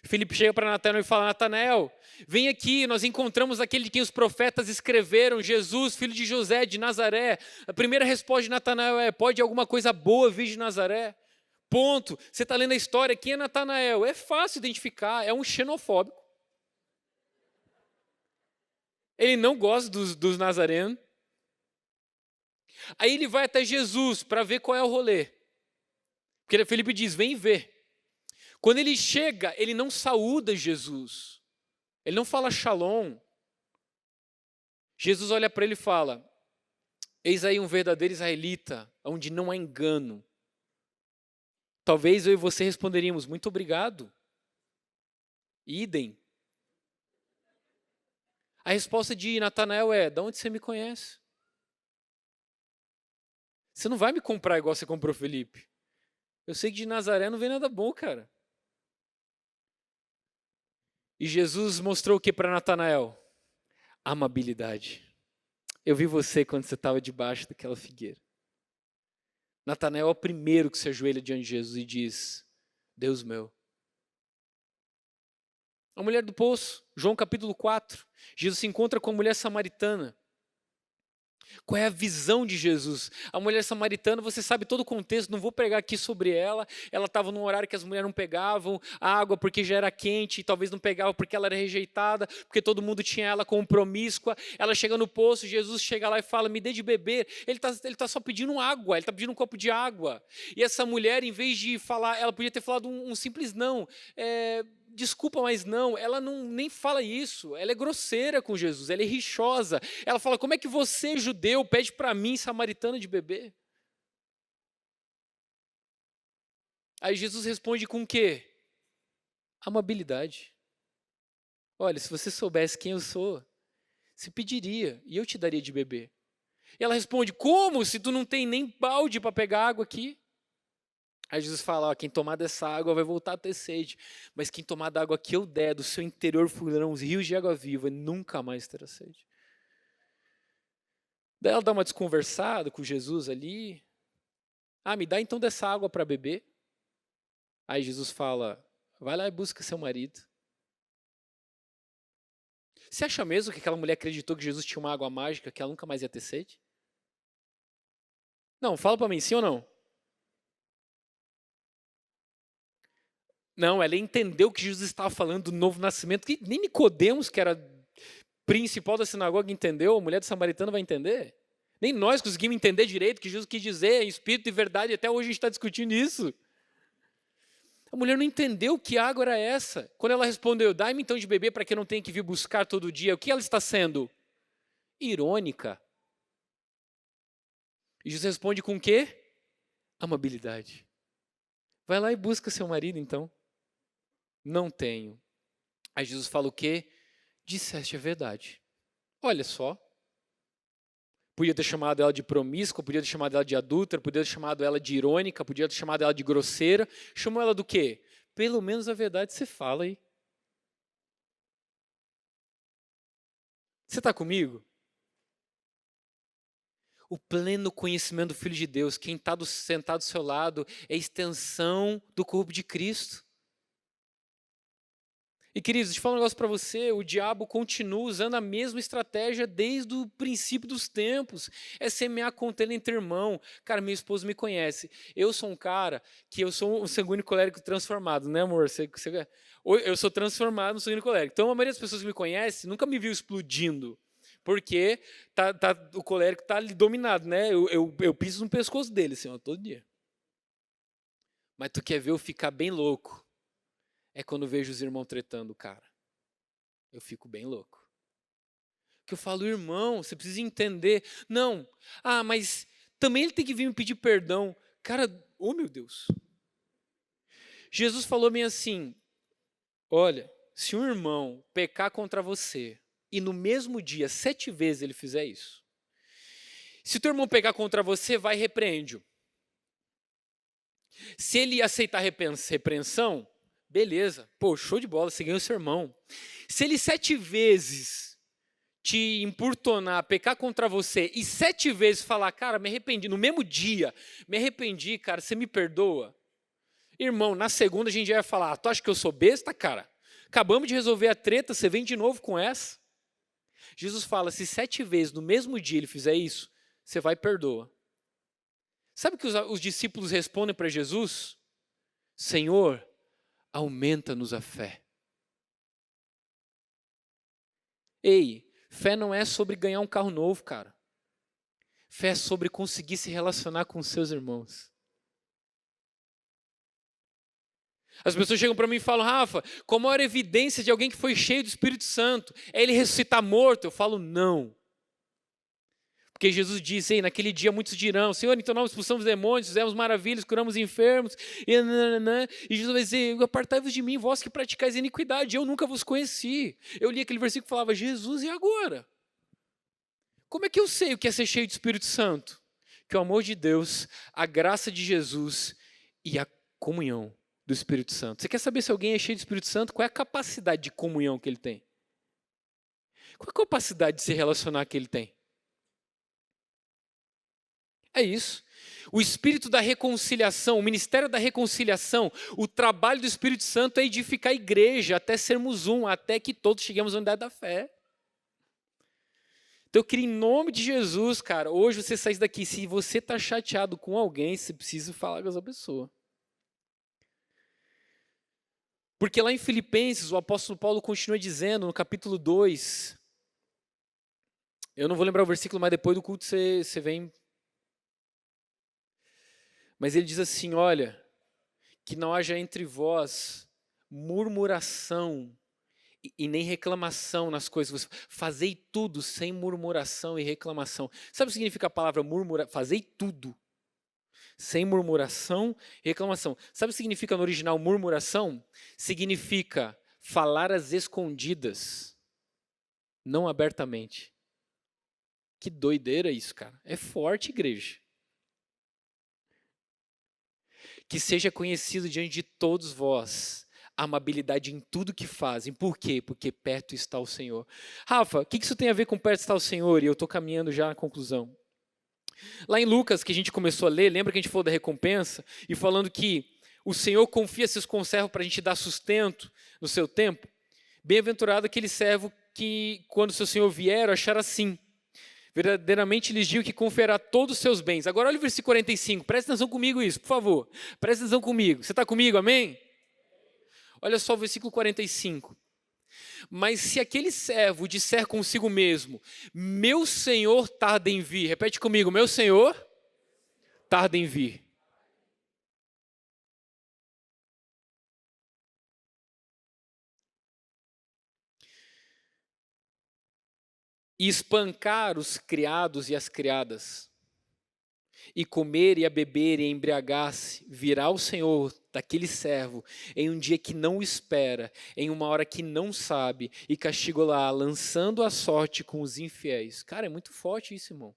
Filipe chega para Natanael e fala: Natanael, vem aqui, nós encontramos aquele de quem os profetas escreveram, Jesus, filho de José de Nazaré. A primeira resposta de Natanael é: pode alguma coisa boa vir de Nazaré? Ponto. Você está lendo a história, quem é Natanael? É fácil identificar, é um xenofóbico. Ele não gosta dos nazarenos. Aí ele vai até Jesus para ver qual é o rolê. Porque Felipe diz, vem e vê. Quando ele chega, ele não saúda Jesus. Ele não fala shalom. Jesus olha para ele e fala, eis aí um verdadeiro israelita, onde não há engano. Talvez eu e você responderíamos, muito obrigado. Idem. A resposta de Natanael é, de onde você me conhece? Você não vai me comprar igual você comprou Felipe. Eu sei que de Nazaré não vem nada bom, cara. E Jesus mostrou o que para Natanael? Amabilidade. Eu vi você quando você estava debaixo daquela figueira. Natanael é o primeiro que se ajoelha diante de Jesus e diz, Deus meu. A mulher do poço, João capítulo 4. Jesus se encontra com a mulher samaritana. Qual é a visão de Jesus? A mulher samaritana, você sabe todo o contexto, não vou pregar aqui sobre ela. Ela estava num horário que as mulheres não pegavam água porque já era quente, e talvez não pegava porque ela era rejeitada, porque todo mundo tinha ela como promíscua. Ela chega no poço, Jesus chega lá e fala, me dê de beber. Ele tá só pedindo água, ele está pedindo um copo de água. E essa mulher, em vez de falar, ela podia ter falado um simples não. Desculpa, mas não, ela não nem fala isso, ela é grosseira com Jesus, ela é rixosa. Ela fala, como é que você, judeu, pede para mim, samaritana, de beber? Aí Jesus responde com o quê? Amabilidade. Olha, se você soubesse quem eu sou, você pediria e eu te daria de beber. E ela responde, como se tu não tem nem balde para pegar água aqui? Aí Jesus fala, ó, quem tomar dessa água vai voltar a ter sede, mas quem tomar da água que eu der, do seu interior fluirão os rios de água viva, e nunca mais terá sede. Daí ela dá uma desconversada com Jesus ali. Ah, me dá então dessa água para beber. Aí Jesus fala, vai lá e busca seu marido. Você acha mesmo que aquela mulher acreditou que Jesus tinha uma água mágica, que ela nunca mais ia ter sede? Não, fala para mim, sim ou não? Não, ela entendeu que Jesus estava falando do novo nascimento, que nem Nicodemos, que era principal da sinagoga, entendeu. A mulher do samaritano vai entender. Nem nós conseguimos entender direito o que Jesus quis dizer, em espírito e verdade, até hoje a gente está discutindo isso. A mulher não entendeu que água era essa. Quando ela respondeu, dai-me então de beber para que eu não tenha que vir buscar todo dia, o que ela está sendo? Irônica. E Jesus responde com o quê? Amabilidade. Vai lá e busca seu marido então. Não tenho. Aí Jesus fala o quê? Disseste a verdade. Olha só. Podia ter chamado ela de promíscua, podia ter chamado ela de adúltera, podia ter chamado ela de irônica, podia ter chamado ela de grosseira. Chamou ela do quê? Pelo menos a verdade você fala aí. Você está comigo? O pleno conhecimento do Filho de Deus, quem está sentado do seu lado, é a extensão do corpo de Cristo. E queridos, deixa eu falar um negócio para você, o diabo continua usando a mesma estratégia desde o princípio dos tempos, é semear contenda entre irmão. Cara, minha esposa me conhece, eu sou um cara que eu sou um sanguíneo colérico transformado, né amor? Eu sou transformado no sanguíneo colérico, então a maioria das pessoas que me conhece nunca me viu explodindo, porque o colérico está ali dominado, né? Eu piso no pescoço dele, assim, ó, todo dia. Mas tu quer ver eu ficar bem louco? É quando eu vejo os irmãos tretando, cara. Eu fico bem louco. Porque eu falo, irmão, você precisa entender. Não, mas também ele tem que vir me pedir perdão. Cara, oh meu Deus. Jesus falou bem assim, olha, se um irmão pecar contra você, e no mesmo dia, 7 vezes ele fizer isso, se o teu irmão pecar contra você, vai e repreende-o. Se ele aceitar repreensão, beleza, pô, show de bola, você ganhou o seu irmão. Se ele 7 vezes te importunar, pecar contra você, e 7 vezes falar, cara, me arrependi, no mesmo dia, me arrependi, cara, você me perdoa? Irmão, na segunda a gente já vai falar, tu acha que eu sou besta, cara? Acabamos de resolver a treta, você vem de novo com essa? Jesus fala, se 7 vezes no mesmo dia ele fizer isso, você vai e perdoa. Sabe o que os discípulos respondem para Jesus? Senhor, aumenta-nos a fé. Ei, fé não é sobre ganhar um carro novo, cara. Fé é sobre conseguir se relacionar com seus irmãos. As pessoas chegam para mim e falam, Rafa, qual a maior evidência de alguém que foi cheio do Espírito Santo? É ele ressuscitar morto? Eu falo, não. Porque Jesus diz, ei, naquele dia muitos dirão, Senhor, então nós expulsamos demônios, fizemos maravilhas, curamos enfermos, e Jesus vai dizer, apartai-vos de mim, vós que praticais iniquidade, eu nunca vos conheci. Eu li aquele versículo que falava, Jesus, e agora? Como é que eu sei o que é ser cheio do Espírito Santo? Que o amor de Deus, a graça de Jesus e a comunhão do Espírito Santo. Você quer saber se alguém é cheio do Espírito Santo? Qual é a capacidade de comunhão que ele tem? Qual é a capacidade de se relacionar que ele tem? É isso. O espírito da reconciliação, o ministério da reconciliação, o trabalho do Espírito Santo é edificar a igreja até sermos um, até que todos cheguemos à unidade da fé. Então eu queria, em nome de Jesus, cara, hoje você sair daqui, se você está chateado com alguém, você precisa falar com essa pessoa. Porque lá em Filipenses, o apóstolo Paulo continua dizendo, no capítulo 2, eu não vou lembrar o versículo, mas depois do culto você vem. Mas ele diz assim, olha, que não haja entre vós murmuração e nem reclamação nas coisas. Fazei tudo sem murmuração e reclamação. Sabe o que significa a palavra murmurar? Fazei tudo sem murmuração e reclamação. Sabe o que significa no original murmuração? Significa falar às escondidas, não abertamente. Que doideira isso, cara. É forte, igreja. Que seja conhecido diante de todos vós a amabilidade em tudo que fazem. Por quê? Porque perto está o Senhor. Rafa, o que isso tem a ver com perto está o Senhor? E eu estou caminhando já à conclusão. Lá em Lucas, que a gente começou a ler, lembra que a gente falou da recompensa? E falando que o Senhor confia seus conservos para a gente dar sustento no seu tempo? Bem-aventurado aquele servo que, quando seu Senhor vier, achar assim. Verdadeiramente lhes digo que confiará todos os seus bens. Agora olha o versículo 45, presta atenção comigo isso, por favor. Presta atenção comigo. Você está comigo, amém? Olha só o versículo 45. Mas se aquele servo disser consigo mesmo, meu Senhor tarda em vir. Repete comigo, meu Senhor tarda em vir. E espancar os criados e as criadas, e comer e a beber e embriagar-se, virá o Senhor daquele servo em um dia que não o espera, em uma hora que não sabe, e castigo-lá, lançando a sorte com os infiéis. Cara, é muito forte isso, irmão.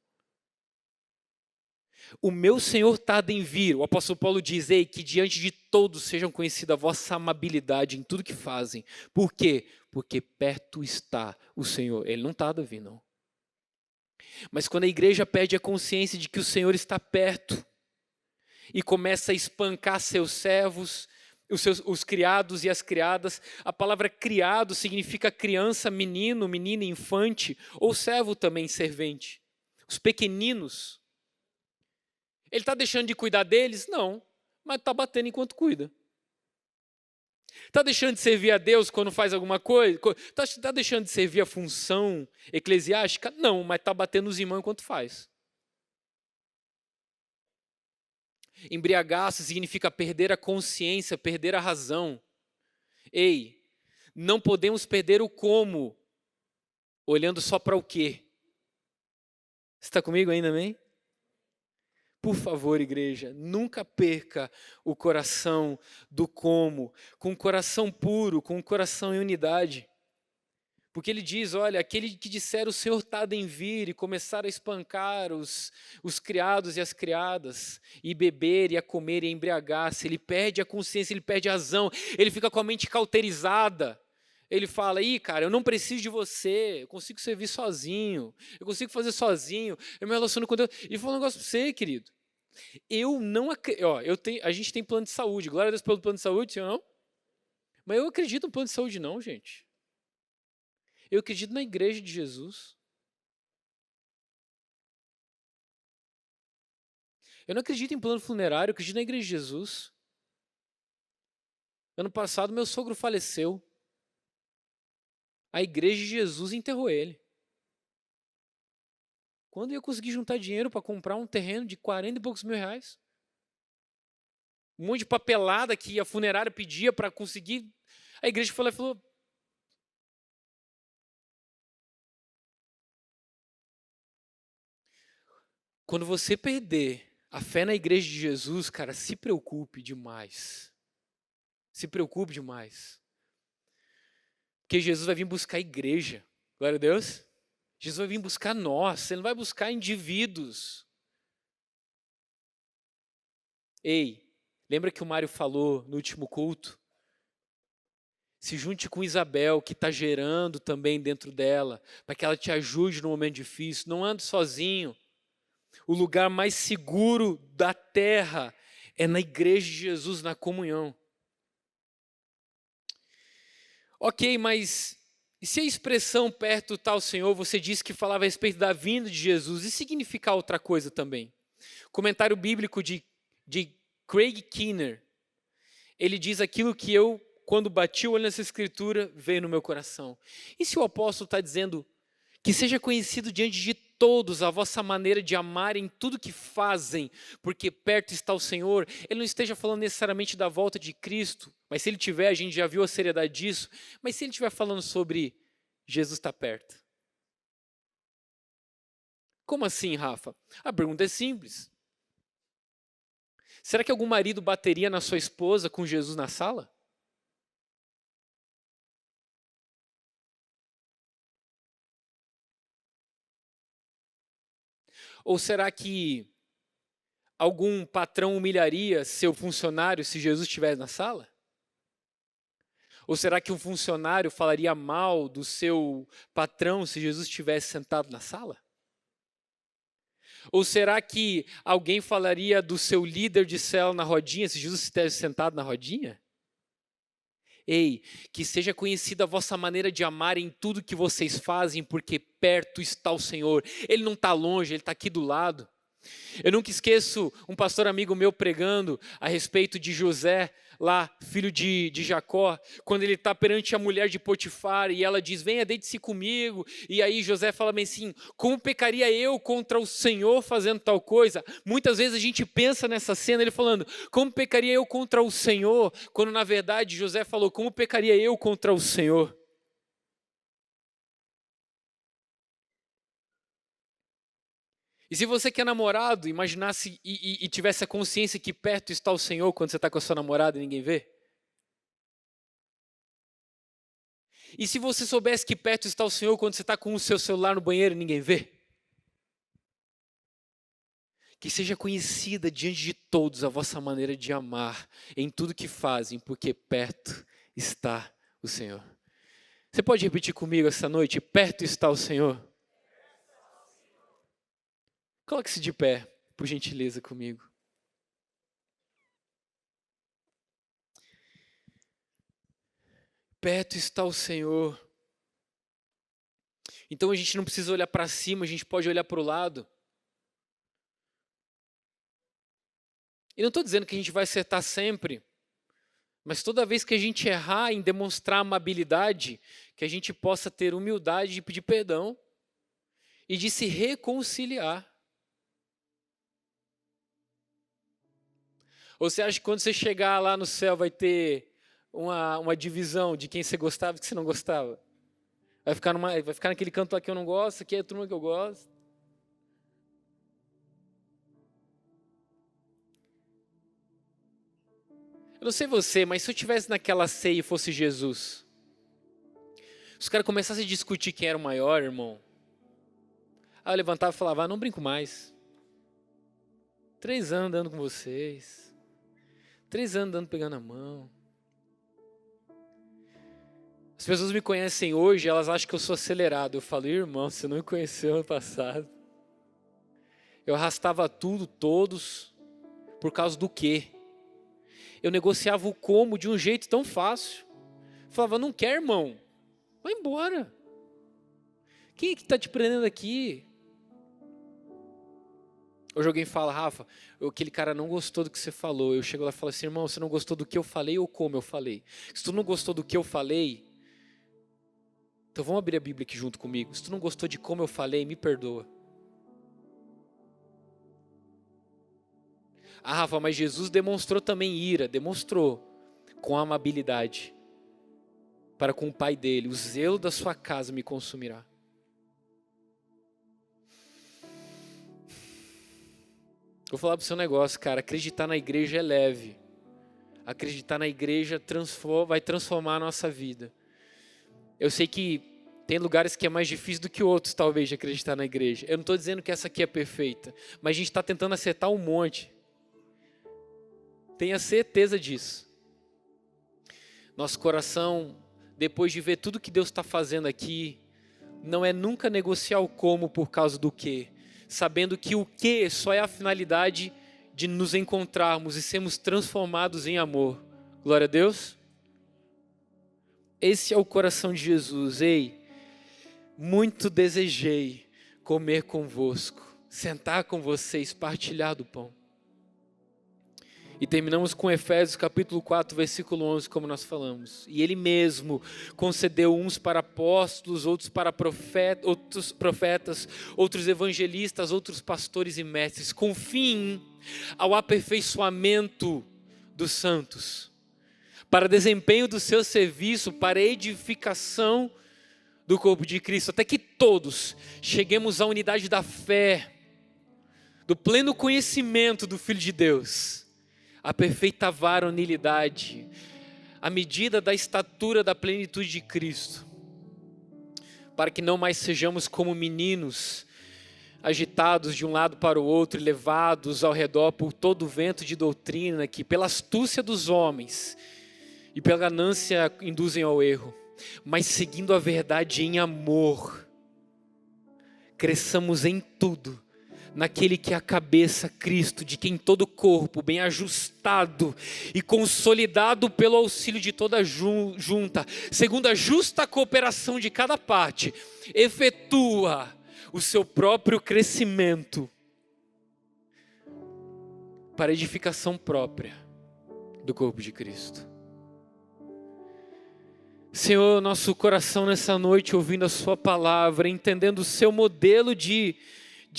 O meu Senhor tarda em vir. O apóstolo Paulo diz, ei, que diante de todos sejam conhecida a vossa amabilidade em tudo que fazem. Por quê? Porque perto está o Senhor. Ele não tarda a vir, não. Mas quando a igreja perde a consciência de que o Senhor está perto e começa a espancar seus servos, os criados e as criadas, a palavra criado significa criança, menino, menina, infante, ou servo também, servente. Os pequeninos. Ele está deixando de cuidar deles? Não, mas está batendo enquanto cuida. Está deixando de servir a Deus quando faz alguma coisa? Está deixando de servir a função eclesiástica? Não, mas está batendo os irmãos enquanto faz. Embriagar-se significa perder a consciência, perder a razão. Ei, não podemos perder o como, olhando só para o quê. Você está comigo ainda, amém? Por favor, igreja, nunca perca o coração do como, com o coração puro, com o coração em unidade. Porque ele diz, olha, aquele que disser o Senhor tarda em vir e começar a espancar os criados e as criadas, e beber e a comer e a embriagar-se, ele perde a consciência, ele perde a razão, ele fica com a mente cauterizada. Ele fala, ih, cara, eu não preciso de você, eu consigo servir sozinho, eu consigo fazer sozinho, eu me relaciono com Deus. E fala um negócio para você, querido. Eu não acredito, a gente tem plano de saúde, glória a Deus pelo plano de saúde, sim ou não? Mas eu acredito no plano de saúde não, gente. Eu acredito na igreja de Jesus. Eu não acredito em plano funerário, eu acredito na igreja de Jesus. Ano passado, meu sogro faleceu. A igreja de Jesus enterrou ele. Quando eu consegui juntar dinheiro para comprar um terreno de 40 e poucos mil reais? um monte de papelada que a funerária pedia para conseguir. A igreja foi lá e falou: quando você perder a fé na igreja de Jesus, cara, se preocupe demais. Se preocupe demais. Porque Jesus vai vir buscar a igreja. Glória a Deus. Jesus vai vir buscar nós. Ele não vai buscar indivíduos. Ei, lembra que o Mário falou no último culto? Se junte com Isabel, que está gerando também dentro dela, para que ela te ajude no momento difícil. Não ande sozinho. O lugar mais seguro da terra é na igreja de Jesus, na comunhão. Ok, mas e se a expressão perto está o Senhor, você disse que falava a respeito da vinda de Jesus, e significar outra coisa também? Comentário bíblico de Craig Keener, ele diz aquilo que eu, quando bati o olho nessa escritura, veio no meu coração. E se o apóstolo está dizendo que seja conhecido diante de todos a vossa maneira de amar em tudo que fazem, porque perto está o Senhor, ele não esteja falando necessariamente da volta de Cristo, mas se ele tiver, a gente já viu a seriedade disso, mas se ele estiver falando sobre Jesus está perto. Como assim, Rafa? A pergunta é simples. Será que algum marido bateria na sua esposa com Jesus na sala? Ou será que algum patrão humilharia seu funcionário se Jesus estivesse na sala? Ou será que um funcionário falaria mal do seu patrão se Jesus estivesse sentado na sala? Ou será que alguém falaria do seu líder de célula na rodinha se Jesus estivesse sentado na rodinha? Ei, que seja conhecida a vossa maneira de amar em tudo que vocês fazem, porque perto está o Senhor. Ele não está longe, Ele está aqui do lado. Eu nunca esqueço um pastor amigo meu pregando a respeito de José, lá, filho de Jacó, quando ele está perante a mulher de Potifar e ela diz: venha, deite-se comigo. E aí José fala bem assim: como pecaria eu contra o Senhor fazendo tal coisa? Muitas vezes a gente pensa nessa cena, ele falando: como pecaria eu contra o Senhor? Quando na verdade José falou: como pecaria eu contra o Senhor? E se você que é namorado, imaginasse e tivesse a consciência que perto está o Senhor quando você está com a sua namorada e ninguém vê? E se você soubesse que perto está o Senhor quando você está com o seu celular no banheiro e ninguém vê? Que seja conhecida diante de todos a vossa maneira de amar em tudo que fazem, porque perto está o Senhor. Você pode repetir comigo essa noite? Perto está o Senhor. Coloque-se de pé, por gentileza, comigo. Perto está o Senhor. Então a gente não precisa olhar para cima, a gente pode olhar para o lado. E não estou dizendo que a gente vai acertar sempre, mas toda vez que a gente errar em demonstrar amabilidade, que a gente possa ter humildade de pedir perdão e de se reconciliar. Ou você acha que quando você chegar lá no céu vai ter uma divisão de quem você gostava e quem você não gostava? Vai ficar naquele canto lá que eu não gosto, aqui é a turma que eu gosto. Eu não sei você, mas se eu estivesse naquela ceia e fosse Jesus, os caras começassem a discutir quem era o maior, irmão. Aí eu levantava e falava: não brinco mais. 3 anos andando com vocês. 3 anos andando pegando a mão. As pessoas me conhecem hoje, elas acham que eu sou acelerado. Eu falo: irmão, você não me conheceu ano passado. Eu arrastava tudo, todos, por causa do quê? Eu negociava o como de um jeito tão fácil. Falava: não quer, irmão? Vai embora. Quem é que está te prendendo aqui? Hoje alguém fala: Rafa, aquele cara não gostou do que você falou. Eu chego lá e falo assim: irmão, você não gostou do que eu falei ou como eu falei? Se tu não gostou do que eu falei, então vamos abrir a Bíblia aqui junto comigo. Se tu não gostou de como eu falei, me perdoa. Ah, Rafa, mas Jesus demonstrou também ira, demonstrou com amabilidade para com o pai dele. O zelo da sua casa me consumirá. Vou falar para o seu negócio, cara. Acreditar na igreja é leve. Acreditar na igreja vai transformar a nossa vida. Eu sei que tem lugares que é mais difícil do que outros, talvez, de acreditar na igreja. Eu não estou dizendo que essa aqui é perfeita, mas a gente está tentando acertar um monte. Tenha certeza disso. Nosso coração, depois de ver tudo que Deus está fazendo aqui, não é nunca negociar o como por causa do quê. Sabendo que o que só é a finalidade de nos encontrarmos e sermos transformados em amor. Glória a Deus. Esse é o coração de Jesus. Ei, muito desejei comer convosco, sentar com vocês, partilhar do pão. E terminamos com Efésios capítulo 4, versículo 11, como nós falamos. E ele mesmo concedeu uns para apóstolos, outros para outros profetas, outros evangelistas, outros pastores e mestres, com fim ao aperfeiçoamento dos santos, para desempenho do seu serviço, para edificação do corpo de Cristo, até que todos cheguemos à unidade da fé, do pleno conhecimento do Filho de Deus, a perfeita varonilidade, a medida da estatura da plenitude de Cristo, para que não mais sejamos como meninos, agitados de um lado para o outro, levados ao redor por todo o vento de doutrina, que pela astúcia dos homens e pela ganância induzem ao erro, mas seguindo a verdade em amor, cresçamos em tudo, naquele que é a cabeça, Cristo, de quem todo o corpo, bem ajustado e consolidado pelo auxílio de toda junta, segundo a justa cooperação de cada parte, efetua o seu próprio crescimento para a edificação própria do corpo de Cristo. Senhor, nosso coração nessa noite, ouvindo a sua palavra, entendendo o seu modelo de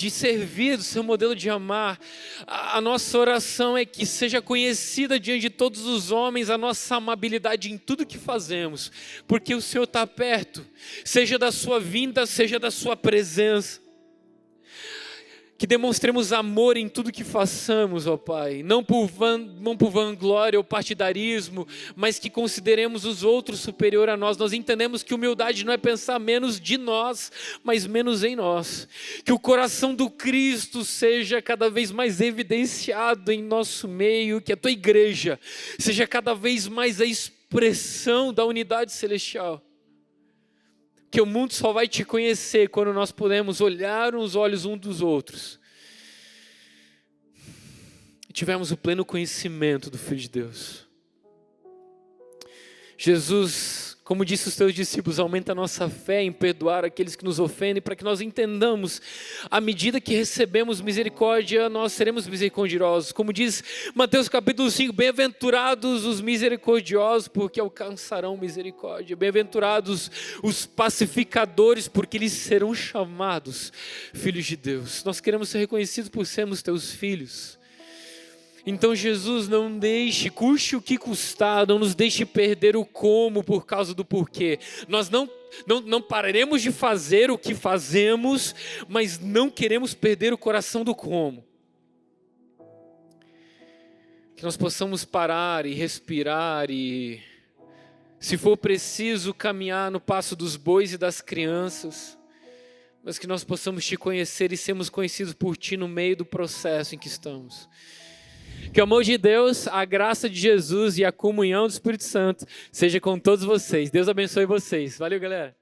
servir, do seu modelo de amar, a nossa oração é que seja conhecida diante de todos os homens a nossa amabilidade em tudo que fazemos, porque o Senhor está perto, seja da sua vinda, seja da sua presença. Que demonstremos amor em tudo que façamos, ó Pai, não por vanglória ou partidarismo, mas que consideremos os outros superior a nós. Nós entendemos que humildade não é pensar menos de nós, mas menos em nós. Que o coração do Cristo seja cada vez mais evidenciado em nosso meio, que a Tua igreja seja cada vez mais a expressão da unidade celestial. Que o mundo só vai te conhecer quando nós podemos olhar nos olhos uns dos outros e tivermos o pleno conhecimento do Filho de Deus. Jesus, como disse os teus discípulos, aumenta a nossa fé em perdoar aqueles que nos ofendem, para que nós entendamos, à medida que recebemos misericórdia, nós seremos misericordiosos. Como diz Mateus capítulo 5, bem-aventurados os misericordiosos, porque alcançarão misericórdia. Bem-aventurados os pacificadores, porque eles serão chamados filhos de Deus. Nós queremos ser reconhecidos por sermos teus filhos. Então Jesus, não deixe, custe o que custar, não nos deixe perder o como por causa do porquê. Nós não pararemos de fazer o que fazemos, mas não queremos perder o coração do como. Que nós possamos parar e respirar e, se for preciso, caminhar no passo dos bois e das crianças, mas que nós possamos te conhecer e sermos conhecidos por ti no meio do processo em que estamos. Que o amor de Deus, a graça de Jesus e a comunhão do Espírito Santo seja com todos vocês. Deus abençoe vocês. Valeu, galera.